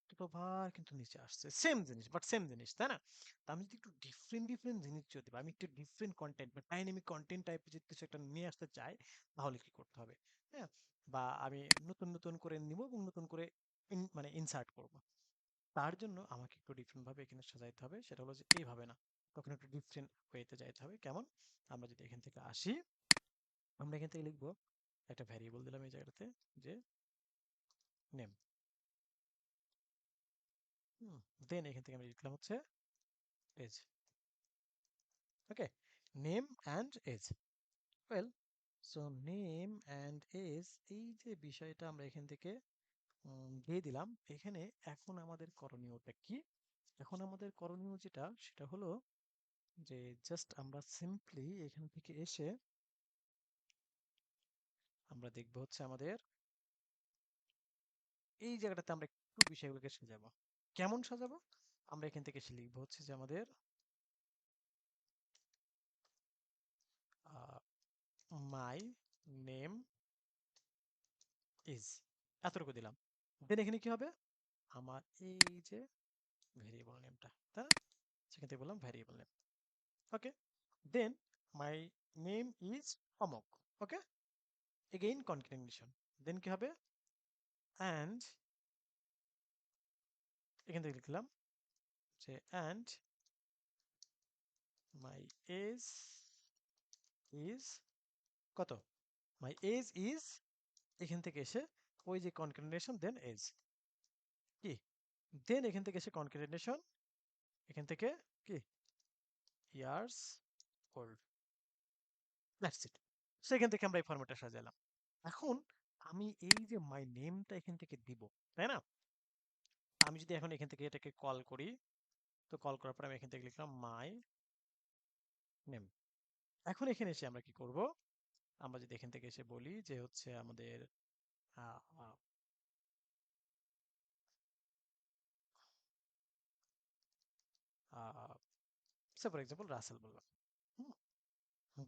ততবার কিন্তু নিচে আসছে, সেম জিনিস বাট সেম জিনিস, তাই না? তো আমি যদি একটু ডিফারেন্ট ডিফারেন্ট জিনিস যদি আমি একটু ডিফারেন্ট কন্টেন্ট বা ডাইনামিক কন্টেন্ট টাইপের যদি কিছু একটা নিয়ে আসতে চাই তাহলে কি করতে হবে? হ্যাঁ, বা আমি নতুন নতুন করে নিব এবং নতুন করে মানে ইনসার্ট করব। তার জন্য আমাকে একটু ডিফারেন্ট ভাবে এখানে সাজাইতে হবে, সেটা হলো যে এইভাবে না, তখন একটু ডিফারেন্ট ওয়েতে যাইতে হবে। কেমন, আমরা যদি এখান থেকে আসি, আমরা এখান থেকে লিখবো, একটা ভ্যারিয়েবল দিলাম এই জায়গাটাতে যে নেম, দেন এখান থেকে আমি লিখলাম হচ্ছে age. Okay, name and age. Well, so name and age, এই যে বিষয়টা আমরা এখান থেকে দিয়ে দিলাম এখানে। এখন আমাদের করণীয়টা কি? এখন আমাদের করণীয় যেটা সেটা হলো যে জাস্ট আমরা সিম্পলি এখান থেকে এসে আমরা দেখবো হচ্ছে আমাদের এই জায়গাটাতে আমরা একটু বিষয়গুলোকে সাজাবো। কেমন সাজাবো? আমরা এখান থেকে এসে লিখবো হচ্ছে যে আমাদের মাই নেম ইজ, এতটুকু দিলাম। দেন এখানে কি হবে? আমার এই যে ভেরিয়েবল নেমটা, তাই না? সেখান থেকে বললাম variable name. Okay, then my name is অমক। Okay, again concatenation. দেন কি হবে? অ্যান্ড এখান থেকে লিখলাম যে অ্যান্ড মাই এজ ইজ কত? মাই এজ ইজ, এখান থেকে এসে ওই যে কনক্যাটেনেশন দেন এজ কি, দেন এখান থেকে এসে কনক্যাটেনেশন, এখান থেকে কি years old. That's it. So এখান থেকে আমরা এই ফরম্যাটটা সাজালাম। এখন আমি এই যে মাই নেমটা এখান থেকে দিব, তাই না? আমি যদি এখন এখান থেকে এটাকে কল করি, তো কল করার পর আমি এখান থেকে লিখলাম মাই নেম। এখন এখানে এসে আমরা কি করব? আমরা যদি এখান থেকে এসে বলি যে হচ্ছে আমাদের ফর এক্সাম্পল রাসেল বললাম।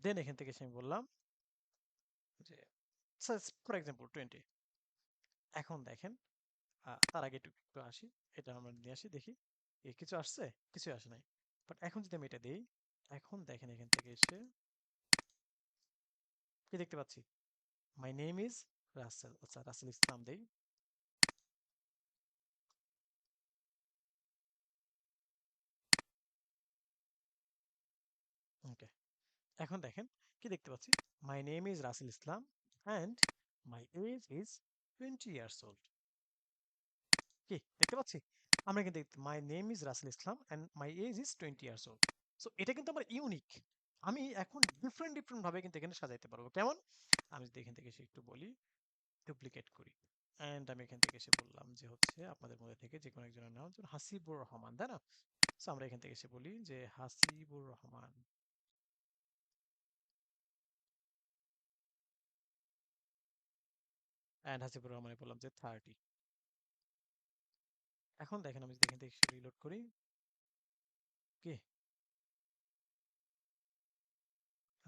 দেন এখান থেকে এসে আমি বললাম যে ফর এক্সাম্পল 20। এখন দেখেন, তার আগে একটু একটু আসি, এটা আমরা নিয়ে আসি দেখি কিছু আসছে, কিছু আসে নাই। বাট এখন যদি আমি এটা দিই, এখন দেখেন এখান থেকে এসে কি দেখতে পাচ্ছি? My name is Rasel. আচ্ছা, রাসেল ইসলাম দেই। ওকে, এখন দেখেন কি দেখতে পাচ্ছি? My name is Rasel Islam and my age is 20 years old. কি দেখতে পাচ্ছি? আমরা কিন্তু my name is Rasel Islam and my age is 20 years old. So এটা কিন্তু আমার ইউনিক। আমি এখন ডিফারেন্ট ডিফারেন্ট ভাবে কিন্তু এখানে সাজাইতে পারবো। কেমন? আমি যদি এখান থেকে এসে একটু বলি, ডুপ্লিকেট করি, অ্যান্ড আমি এখান থেকে এসে বললাম যে হচ্ছে আপনাদের মধ্যে থেকে যে কোনো একজনের নাম, যেমন হাসিবুর রহমান, তাই না? সো আমরা এখান থেকে এসে বলি যে হাসিবুর রহমান, অ্যান্ড হাসিবুর রহমানে বললাম যে 30। এখন দেখেন আমি যদি এখান থেকে রিলোড করি, কি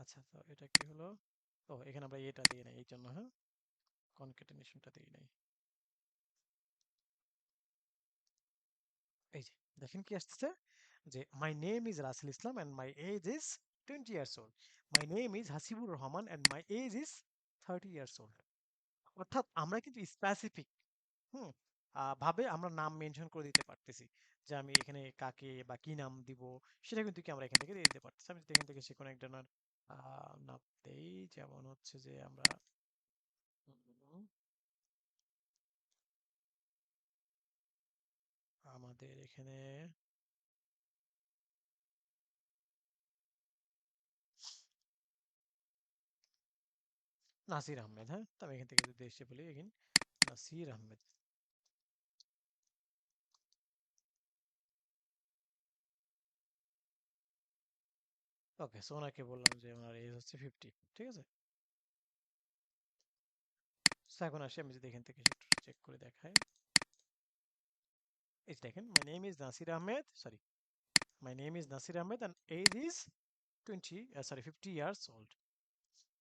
আচ্ছা, তো এটা কি হলো? ও, এখানে আমরা এটা দিয়ে নাই এই জন্য, হ্যাঁ, কনকেটেনেশনটা দিই নাই। এই যে দেখেন কি আসতেছে যে my name is Rasel Islam and my age is 20 years old. My name is Hasibur Rahman and my age is 30 years old. অর্থাৎ আমরা কিন্তু স্পেসিফিক হুম ভাবে আমরা নাম মেনশন করে দিতে পারতেছি যে আমি এখানে কাকে বা কি নাম দিব, সেটা কিন্তু কি আমরা এখান থেকে দিয়ে দিতে পারতেছি। আমি যদি এখান থেকে সে কোনো একজনের নাম দেই, যেমন হচ্ছে যে আমরা আমাদের এখানে নাসির আহমেদ, হ্যাঁ, তো আমি এখান থেকে যদি এসে বলি এখানে নাসির আহমেদ। ওকে, সো ওনাকে বললাম যে ওনার এজ হচ্ছে 50, ঠিক আছে? সো এখন আসি, আমি যদি এখান থেকে একটু চেক করে দেখাই, এই যে দেখেন my name is Nasir Ahmed, sorry, my name is Nasir Ahmed and age is 50 years old.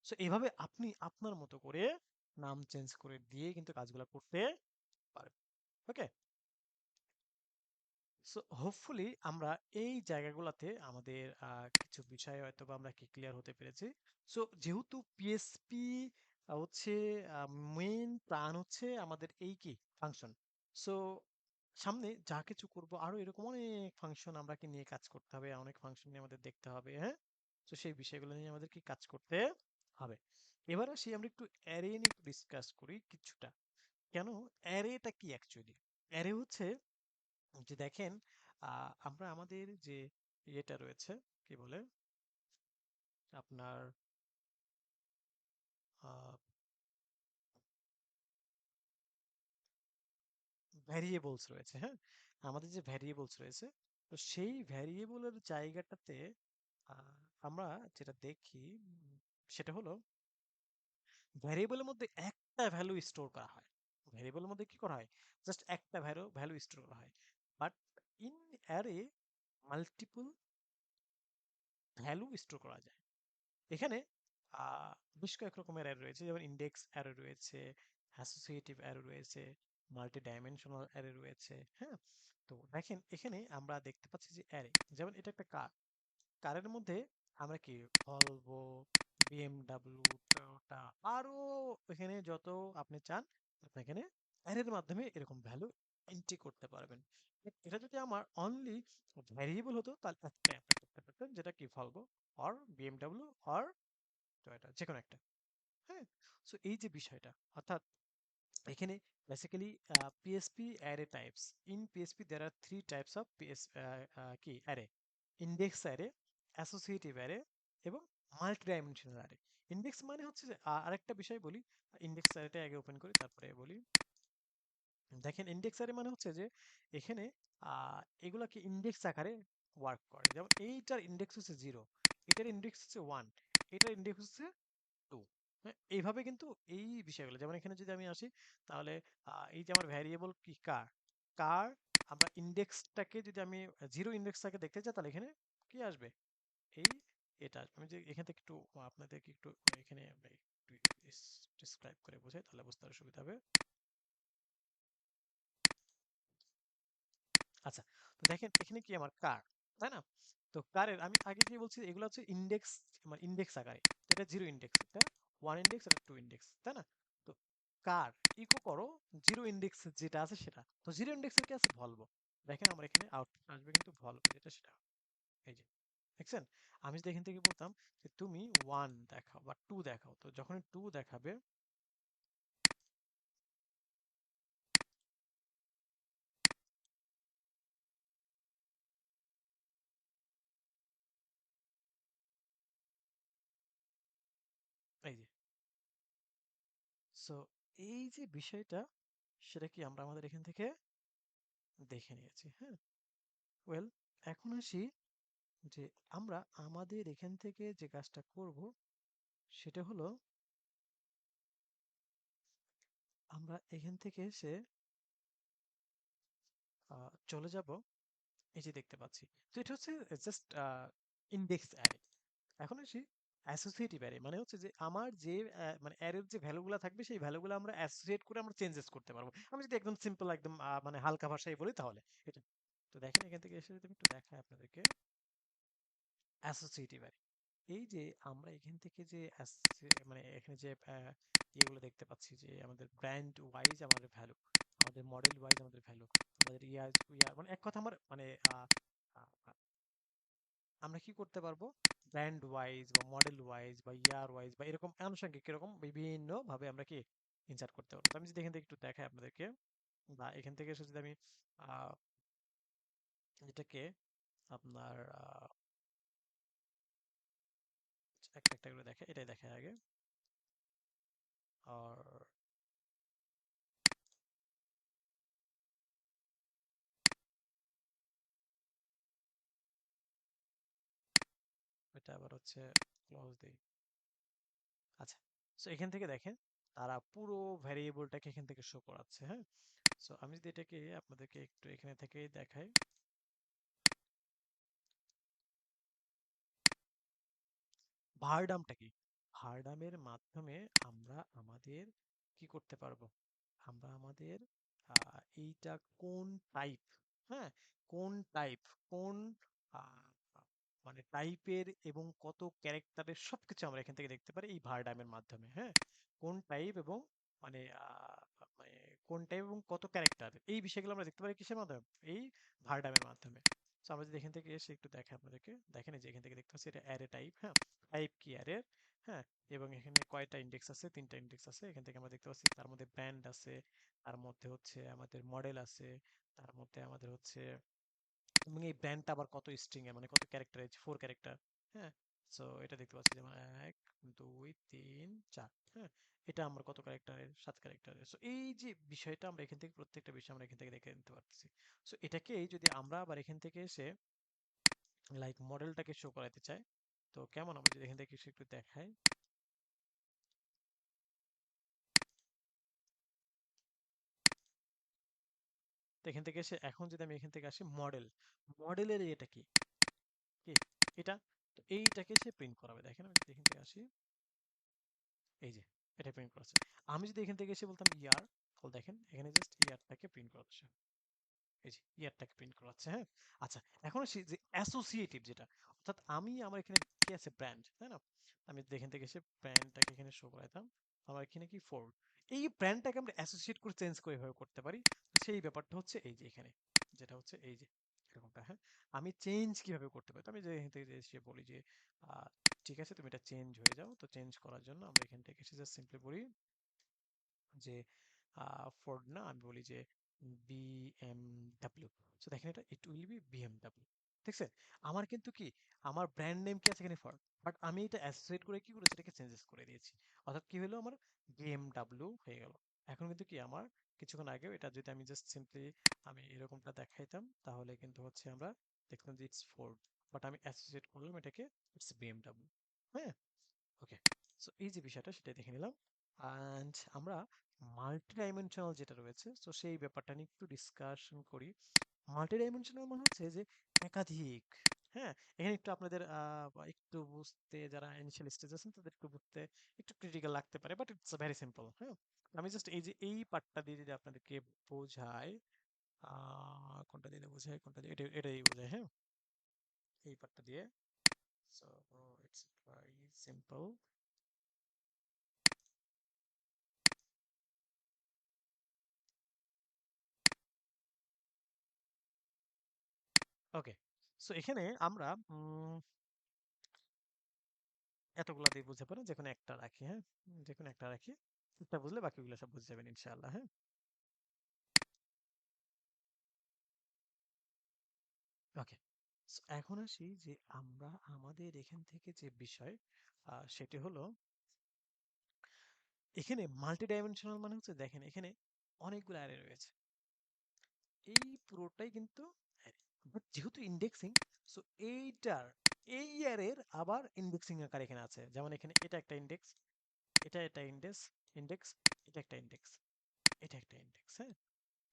So এইভাবে আপনি আপনার মতো করে নাম চেঞ্জ করে দিয়ে কিন্তু কাজগুলো করতে পারবেন। ওকে, সো হোপফুলি আমরা এই জায়গাগুলোতে আমাদের কিছু বিষয় হয়তো বা আমরা কি ক্লিয়ার হতে পেরেছি। সো যেহেতু পিএসপি হচ্ছে মেইন প্ল্যান হচ্ছে আমাদের এই কি ফাংশন। সো সামনে যা কিছু করব আরো এরকম অনেক ফাংশন আমরা কি নিয়ে কাজ করতে হবে, অনেক ফাংশন নিয়ে আমাদের দেখতে হবে, হ্যাঁ। তো সেই বিষয়গুলো নিয়ে আমাদের কি কাজ করতে হবে। এবার আসি আমরা একটু অ্যারে নিয়ে একটু ডিসকাস করি কিছুটা। কেন অ্যারেটা কি অ্যাকচুয়ালি? অ্যারে হচ্ছে যে দেখেন আমরা আমাদের যে ইয়েটা রয়েছে কি বলে আপনার ভ্যারিয়েবলস রয়েছে, হ্যাঁ? আমাদের যে ভ্যারিয়েবলস রয়েছে, তো সেই ভ্যারিয়েবলের জায়গাটাতে আহ, আমরা যেটা দেখি সেটা হলো ভ্যারিয়েবলের মধ্যে একটা ভ্যালু স্টোর করা হয়। ভ্যারিয়েবলের মধ্যে কি করা হয়, জাস্ট একটা ভ্যালু ভ্যালু স্টোর করা হয়। But in array multiple value store করা যায়। এখানে আহ, বেশ কয়েক রকমের অ্যারে রয়েছে, যেমন ইন্ডেক্স অ্যারে রয়েছে, অ্যাসোসিয়েটিভ অ্যারে রয়েছে, মাল্টি ডাইমেনশনাল অ্যারে রয়েছে, হ্যাঁ? তো দেখেন এখানে আমরা দেখতে পাচ্ছি যে অ্যারে, যেমন এটা একটা কার, কারের মধ্যে আমরা কি ভলভো, বিএমডাব্লিউ, টয়োটা, আরো এখানে যত আপনি চান আপনি এখানে অ্যারের মাধ্যমে এরকম ভ্যালু এন্ট্রি করতে পারবেন। এটা যদি আমার অনলি ভ্যারিয়েবল হতো তাহলে একটাই আপনি করতে পারতেন, যেটা কি Volvo or BMW or Toyota, যে কোনো একটা, হ্যাঁ? সো এই যে বিষয়টা, অর্থাৎ এখানে basically PHP array types, in PHP there are three types of PS কি array: index array, associative array এবং মাল্টি ডাইমেনশনাল অ্যারে। ইন্ডেক্স মানে হচ্ছে যে আরেকটা বিষয় বলি, ইন্ডেক্স অ্যারেটা আগে ওপেন করি তারপরে বলি। দেখেন ইন্ডেক্স অ্যারে মানে হচ্ছে যে এখানে এগুলাকে ইন্ডেক্স আকারে ওয়ার্ক করে, যেমন এইটার ইন্ডেক্স হচ্ছে 0, এটার ইন্ডেক্স হচ্ছে 1, এটার ইন্ডেক্স হচ্ছে 2, হ্যাঁ? এইভাবে কিন্তু এই বিষয়গুলো, যেমন এখানে যদি আমি আসি তাহলে এই যে আমার ভ্যারিয়েবল কি কার, কার আমরা ইন্ডেক্সটাকে যদি আমি 0 ইন্ডেক্সটাকে দেখতে চাই তাহলে এখানে কি আসবে, এই এটা আসবে। আমি যে এখান থেকে একটু আপনাদেরকে একটু এখানে আমরা একটু ডিসক্রাইব করে বোঝাই তাহলে বুঝতে আরো সুবিধা হবে। আচ্ছা, তো দেখেন এখানে কি আমার কার, তাই না? তো কারের আমি আগে যে বলছি এগুলো হচ্ছে ইন্ডেক্স, মানে ইন্ডেক্স আকারে। তো এটা 0 ইন্ডেক্স, এটা 1 ইন্ডেক্স, এটা 2 ইন্ডেক্স, তাই না? তো কার ইকো করো 0 ইন্ডেক্স যেটা আছে সেটা। তো 0 ইন্ডেক্সের কি আছে, ভলভো। দেখেন আমার এখানে আউটপুট আসবে কিন্তু ভলভো যেটা সেটা, এই যে দেখছেন। আমি যদি এখান থেকে বলতাম যে তুমি 1 দেখাও বা 2 দেখাও, তো যখন 2 দেখাবে, এই যে, সো এই যে বিষয়টা সেটা কি আমরা আমাদের এখান থেকে দেখে নিয়েছি, হ্যাঁ? ওয়েল, এখন আসি যে আমরা আমাদের এখান থেকে যে কাজটা করব সেটা হলো আমরা এখান থেকে এসে চলে যাব, এই যে দেখতে পাচ্ছি। তো এটা হচ্ছে জাস্ট ইন্ডেক্স অ্যারে। এখন আসি অ্যাসোসিয়েটিভ অ্যারে, মানে হচ্ছে যে আমার যে মানে অ্যারের যে ভ্যালুগুলো থাকবে সেই ভ্যালুগুলো আমরা অ্যাসোসিয়েট করে আমরা চেঞ্জেস করতে পারবো। আমি যদি একদম সিম্পল একদম মানে হালকা ভাষায় বলি তাহলে এটা। তো দেখেন এখান থেকে এসে যদি আমি একটু দেখাই আপনাদেরকে অ্যাসোসিয়েটিভ অ্যারে, এই যে আমরা এখান থেকে যে মানে এখানে যে ইয়েগুলো দেখতে পাচ্ছি যে আমাদের ব্র্যান্ড ওয়াইজ আমাদের ভ্যালু, আমাদের মডেল ওয়াইজ আমাদের ভ্যালু, আমাদের ইয়ার মানে এক কথা আমার মানে আহ, আমরা কি করতে পারবো, ব্র্যান্ড ওয়াইজ বা মডেল ওয়াইজ বা ইয়ার ওয়াইজ বা এরকম আনুষঙ্গিক এরকম বিভিন্ন ভাবে আমরা কি ইনসার্ট করতে পারবো। তো আমি যদি এখান থেকে একটু দেখাই আপনাদেরকে, বা এখান থেকে এসে যদি আমি আহ, এটাকে আপনার একটা একটা করে দেখে, এটাই দেখে আগে, আর এটা আবার হচ্ছে ক্লোজ দিই। আচ্ছা, সো এখান থেকে দেখেন তারা পুরো ভ্যারিয়েবলটাকে এখান থেকে শো করাচ্ছে, হ্যাঁ? সো আমি যদি এটাকে আপনাদেরকে একটু এখানে থেকে দেখাই, ভারডামটা কি, ভারডামের মাধ্যমে আমরা আমাদের কি করতে পারবো, আমরা আমাদের এইটা কোন টাইপ, হ্যাঁ, কোন টাইপ, কোন আহ, মানে টাইপের এবং কত ক্যারেক্টারের সবকিছু আমরা এখান থেকে দেখতে পারি এই ভারডামের মাধ্যমে, হ্যাঁ? কোন টাইপ এবং মানে মানে কোন টাইপ এবং কত ক্যারেক্টার, এই বিষয়গুলো আমরা দেখতে পারি কিসের মাধ্যমে, এই ভারডামের মাধ্যমে। তো আমরা যদি এখান থেকে এসে একটু দেখাই আপনাদেরকে, দেখেন এই যে এখান থেকে দেখতে পাচ্ছি এটা অ্যারে টাইপ, হ্যাঁ? টাইপ কি অ্যারে, হ্যাঁ? এবং এখানে কয়টা ইন্ডেক্স আছে, 3টা ইন্ডেক্স আছে। এখান থেকে আমরা দেখতে পাচ্ছি তার মধ্যে ব্র্যান্ড আছে, তার মধ্যে হচ্ছে আমাদের মডেল আছে, তার মধ্যে আমাদের হচ্ছে এবং এই ব্র্যান্ডটা আবার কত স্ট্রিং এ মানে কত ক্যারেক্টার 4 ক্যারেক্টার। হ্যাঁ, সো এটা দেখতে পাচ্ছি যেমন 1 2 3 4। হ্যাঁ, এটা আমার কত ক্যারেক্টারের 7 ক্যারেক্টারের। সো এই যে বিষয়টা আমরা এখান থেকে প্রত্যেকটা বিষয় আমরা এখান থেকে দেখে নিতে পারতেছি। সো এটাকেই যদি আমরা আবার এখান থেকে এসে লাইক মডেলটাকে শো করাতে চাই, তো কেমন আমরা যদি এখান থেকে এসে একটু দেখাই, তো এখান থেকে এসে এখন যদি আমি এখান থেকে আসি মডেলের এটা কি কি এটা, তো এইটাকে সে প্রিন্ট করাবে। দেখেন আমি যদি এখান থেকে আসি, এই যে এটা প্রিন্ট করাচ্ছে। আমি যদি এখান থেকে এসে বলতাম ইয়ার, তাহলে দেখেন এখানে জাস্ট ইয়ারটাকে প্রিন্ট করাচ্ছে। এই যে ইয়ারটাকে প্রিন্ট করাচ্ছে। হ্যাঁ, আচ্ছা, এখন আসি যে অ্যাসোসিয়েটিভ যেটা, অর্থাৎ আমি আমার এখানে কি আছে ব্র্যান্ড, তাই না? আমি যদি এখান থেকে এসে ব্র্যান্ডটাকে এখানে শো করাইতাম, আমার এখানে কি ফোর্ড, এই ব্র্যান্ডটাকে আমরা অ্যাসোসিয়েট করে চেঞ্জ করে এভাবে করতে পারি। তো সেই ব্যাপারটা হচ্ছে এই যে এখানে যেটা হচ্ছে এই যে এরকমটা। হ্যাঁ, আমি চেঞ্জ কিভাবে করতে পারি, তো আমি যে এখান থেকে এসে বলি যে আহ, ঠিক আছে তুমি এটা চেঞ্জ হয়ে যাও। তো চেঞ্জ করার জন্য আমরা এখান থেকে এসে জাস্ট সিম্পলি বলি যে ফোর্ড না, আমি বলি যে বিএমডাব্লিউ। সো দেখেন এটা ইট উইল বি বিএমডাব্লিউ। দেখছেন, আমার কিন্তু কি আমার ব্র্যান্ড নেম কি আছে এখানে ফোর্ড, বাট আমি এটা অ্যাসোসিয়েট করে কি করেছি, এটাকে চেঞ্জেস করে দিয়েছি। অর্থাৎ কি হলো, আমার বিএমডাব্লিউ হয়ে গেল। এখন কিন্তু কি আমার কিছুক্ষণ আগেও এটা যদি আমি জাস্ট সিম্পলি আমি এরকমটা দেখাইতাম, তাহলে কিন্তু হচ্ছে আমরা দেখতাম যে ইটস ফোর্ড, বাট আমি অ্যাসোসিয়েট করলাম এটাকে ইটস বিএমডাব্লিউ। হ্যাঁ, ওকে। সো এই যে বিষয়টা সেটাই দেখে নিলাম। অ্যান্ড আমরা মাল্টি ডাইমেনশনাল যেটা রয়েছে, তো সেই ব্যাপারটা নিয়ে একটু ডিসকাশন করি। মাল্টি ডাইমেনশনাল মানে হচ্ছে যে একাধিক। হ্যাঁ, এখানে একটু আপনাদের একটু বুঝতে, যারা ইনিশিয়াল স্টেজ আছেন তাদের একটু বুঝতে একটু ক্রিটিক্যাল লাগতে পারে, বাট ইটস ভেরি সিম্পল। হ্যাঁ, আমি জাস্ট এই যে এই পার্টটা দিয়ে যদি আপনাদেরকে বোঝাই, কোনটা দিয়ে বোঝাই, কোনটা দিয়ে, এটাই বোঝাই। হ্যাঁ, এই পার্টটা দিয়ে। So it's very simple. Okay, so এখানে আমরা এতগুলা দিয়ে বুঝতে পারেন, যে কোনো একটা রাখি। হ্যাঁ, যে কোনো একটা রাখি, একটা বুঝলে বাকিগুলো সব বুঝে যাবেন ইনশাআল্লাহ। হ্যাঁ, ওকে। এখন আসি যে আমরা আমাদের এখান থেকে যে বিষয়, সেটি হলো এখানে মাল্টি ডাইমেনশনাল মানে হচ্ছে দেখেন এখানে অনেকগুলো অ্যারে রয়েছে, এই পুরোটাই কিন্তু array। But যেহেতু ইন্ডেক্সিং, সো এইটার এই অ্যারের আবার ইন্ডেক্সিং আকার এখানে আছে। যেমন এখানে এটা একটা ইন্ডেক্স, এটা একটা ইন্ডেক্স ইন্ডেক্স এটা একটা ইন্ডেক্স, এটা একটা ইন্ডেক্স। হ্যাঁ,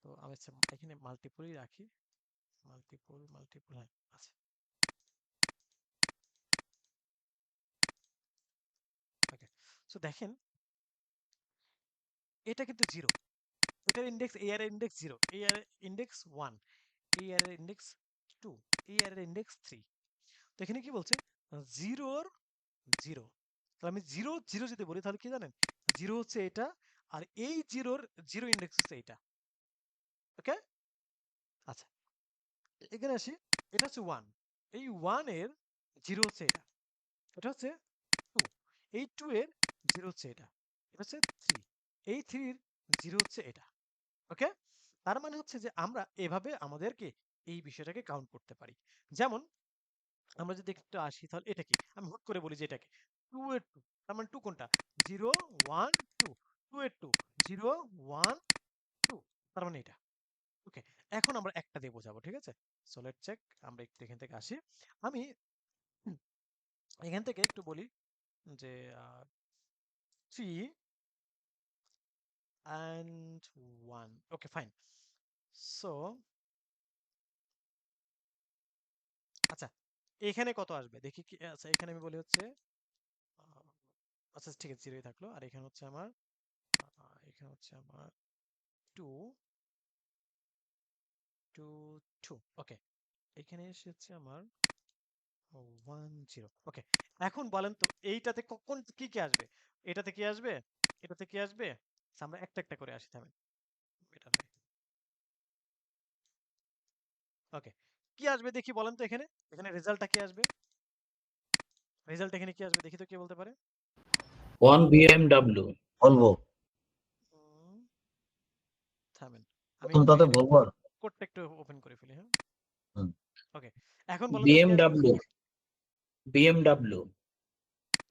তো আমি এখানে মাল্টিপলই রাখি, মাল্টিপল হ্যাঁ আছে। ওকে, সো দেখেন এটা কিন্তু জিরো, এটার ইন্ডেক্স এ আর এর ইন্ডেক্স জিরো, এ আর এর ইন্ডেক্স ওয়ান, এ আর এর ইন্ডেক্স টু, এ আর এর ইন্ডেক্স থ্রি। তো এখানে কি বলছে, জিরোর জিরো। তাহলে আমি জিরো জিরো যদি বলি তাহলে কি জানেন, জিরো হচ্ছে এটা, আর এই জিরোর জিরো ইন্ডেক্স হচ্ছে এটা। ওকে, আচ্ছা, এখানে আসি, এটা হচ্ছে ওয়ান, এই ওয়ান এর জিরো হচ্ছে এটা, এটা হচ্ছে টু, এই টু এর জিরো হচ্ছে এটা, এটা হচ্ছে থ্রি, এই থ্রির জিরো হচ্ছে এটা। ওকে, তার মানে হচ্ছে যে আমরা এভাবে আমাদেরকে এই বিষয়টাকে কাউন্ট করতে পারি। যেমন আমরা যদি একটু আসি, তাহলে এটা কি, আমি হুট করে বলি যে এটাকে টু এর টু, তার মানে টু কোনটা, জিরো ওয়ান টু, টু এর টু, জিরো ওয়ান টু, তার মানে এটা। ওকে, এখন আমরা একটা দিয়ে বোঝাবো, ঠিক আছে? সো লেটস চেক, আমরা একটু এখান থেকে আসি। আমি হুম, এখান থেকে একটু বলি যে 3 and 1। Okay, fine. সো আচ্ছা, এখানে কত আসবে দেখি কি। আচ্ছা, এখানে আমি বলি হচ্ছে আহ, আচ্ছা ঠিক আছে, জিরোই থাকলো। আর এখানে হচ্ছে আমার টু টু টু। ওকে, এখানে এসে হচ্ছে আমার ওয়ান জিরো। ওকে, এখন বলেন তো এইটাতে কখন কি কি আসবে, এটাতে কি আসবে, এটাতে কি আসবে। আচ্ছা, আমরা একটা একটা করে আসি, থামেন, এটা নয়। ওকে, কি আসবে দেখি বলেন তো, এখানে এখানে রেজাল্টটা কি আসবে, রেজাল্ট এখানে কি আসবে দেখি তো, কে বলতে পারে? 1 BMW। বলবো উম, থামেন, আমি প্রথম একটু তাতে এখানে বলবো আর কোডটা একটু ওপেন করে ফেলি, হ্যাঁ? হুম। ওকে, এখন বলেন তো কি আসবে? BMW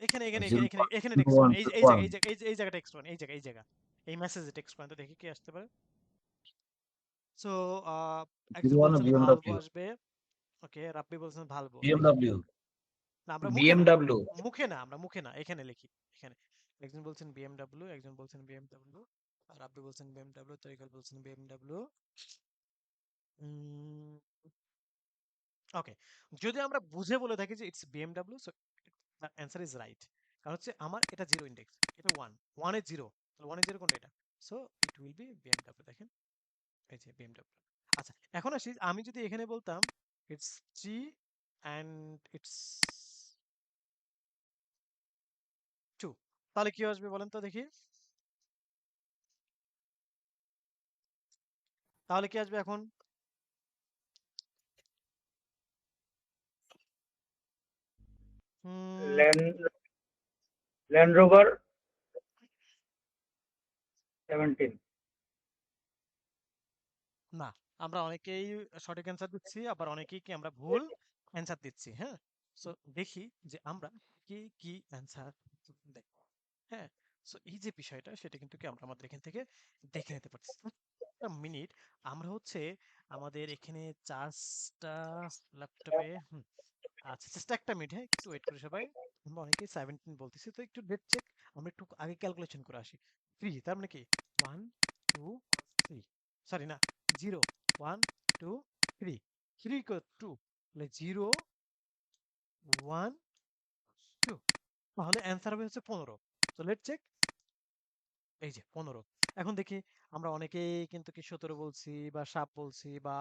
এখানে এখানে এখানে জিরো এখানে এখানে টেক্সট ওয়ান করেন, এই যে এই ওয়ান জায়গা এই জায়গা টেক্সট করেন, এই জায়গা এই মেসেজে টেক্সট করেন, তো দেখি কি আসতে পারে। সো একজন জিরো ওয়ান বলছেন ভালভো বিএমডব্লিউ আসবে। ওকে, রাব্বি বলছেন ভালভো, দেখি। বিএমডব্লিউ না, আমরা মুখে না, BMW আমরা মুখে না, এখানে লিখি, এখানে। একজন বলছেন বিএমডব্লিউ, একজন বলছেন বিএমডব্লিউ, আর রাব্বি বলছেন বিএমডব্লিউ, তরিকুল বলছেন বিএমডব্লিউ। ওকে, যদি আমরা বুঝে বলে থাকি যে it's BMW, so the answer is right. কারণ হচ্ছে আমার এটা জিরো ইন্ডেক্স, এটা ওয়ান, ওয়ান এর জিরো, তাহলে ওয়ান এর জিরো কোনটা, এটা। So it will be BMW, দেখেন, এই যে বিএমডব্লিউ। আচ্ছা, এখন আসি, আমি যদি এখানে বলতাম it's G and it's two, তাহলে কি আসবে বলেন তো দেখি, তাহলে কি আসবে এখন? হুম, ল্যান্ড রোভার 17। না, আমরা অনেকেই সঠিক অ্যান্সার দিচ্ছি, আবার অনেকেই কি আমরা ভুল অ্যান্সার দিচ্ছি, হ্যাঁ? সো দেখি যে আমরা কি কি অ্যান্সার দেই, হ্যাঁ? সো এই যে বিষয়টা, সেটা কিন্তু কি আমরা আমাদের এখান থেকে দেখে নিতে পারছি। একটা মিনিট, আমরা হচ্ছে আমাদের এখানে চার্জটা ল্যাপটপে, আচ্ছা, জাস্ট একটা মিনিট, হ্যাঁ, একটু ওয়েট করে সবাই। আমরা অনেকেই 17 বলতেছি, তো একটু ডেট চেক, আমরা একটু আগে ক্যালকুলেশন করে আসি। 3 তার মানে কি 1 2 3, সরি না, 0 1 2 3, 3 কো 2, তাহলে 0 1 2, তাহলে অ্যান্সার হবে হচ্ছে 15। তো লেটস চেক, এই যে 15। এখন দেখি, আমরা অনেকেই কিন্তু কি 17 বলছি, বা সাপ বলছি, বা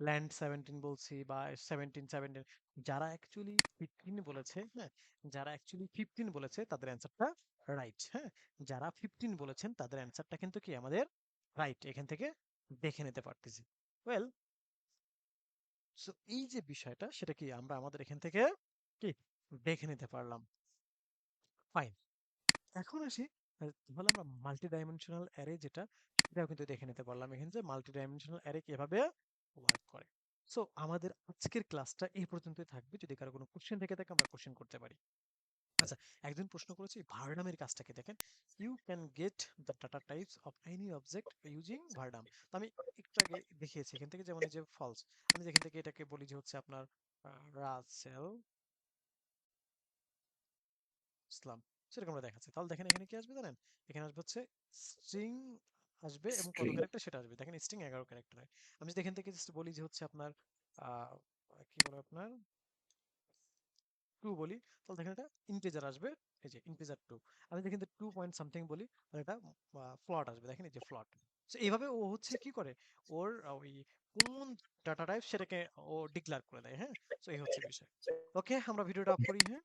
ল্যান্ড 17 বলছি, বা 17 যারা অ্যাকচুয়ালি 15 বলেছে, হ্যাঁ, যারা অ্যাকচুয়ালি 15 বলেছে তাদের অ্যান্সারটা রাইট, হ্যাঁ। যারা 15 বলেছেন তাদের অ্যান্সারটা কিন্তু কি আমাদের রাইট, এখান থেকে দেখে নিতে পারতেছি। ওয়েল, সো এই যে বিষয়টা, সেটা কি আমরা আমাদের এখান থেকে কি দেখে নিতে পারলাম। ফাইন, এখন আসি, তাহলে আমরা মাল্টি ডাইমেনশনাল অ্যারে যেটা, সেটাও কিন্তু দেখে নিতে পারলাম এখানে, যে মাল্টি ডাইমেনশনাল অ্যারে কিভাবে ওয়ার্ক করে। সো আমাদের আজকের ক্লাসটা এই পর্যন্তই থাকবে, যদি কারো কোনো কোশ্চেন থেকে থাকে আমরা কোশ্চেন করতে পারি। আচ্ছা, একজন প্রশ্ন করেছে ভার্ডামের কাজটাকে দেখেন, you can get the data types of any object using var dump. তো আমি একটু আগে দেখিয়েছি এখান থেকে, যেমন এই যে ফলস, আমি যেখান থেকে এটাকে বলি যে হচ্ছে আপনার রাসেল ইসলাম, সেরকম আমরা দেখাচ্ছি, তাহলে দেখেন এখানে কি আসবে জানেন, এখানে আসবে হচ্ছে স্ট্রিং আসবে, এবং কত string ক্যারেক্টার সেটা আসবে, দেখেন স্ট্রিং 11 ক্যারেক্টার হয়। আমি যদি এখান থেকে জাস্ট বলি যে হচ্ছে আপনার আহ, কি বলে আপনার 2 বলি, তাহলে দেখেন এটা ইন্টিজার আসবে, এই যে ইন্টিজার 2। আমি যদি এখান থেকে 2 পয়েন্ট সামথিং বলি, তাহলে এটা ফ্লট আসবে, দেখেন এই যে ফ্লট। সো এইভাবে ও হচ্ছে কি করে, ওর ওই কোন ডাটা টাইপ সেটাকে ও ডিক্লেয়ার করে দেয়, হ্যাঁ। সো এই হচ্ছে বিষয়। ওকে, আমরা ভিডিওটা অফ করি, হ্যাঁ।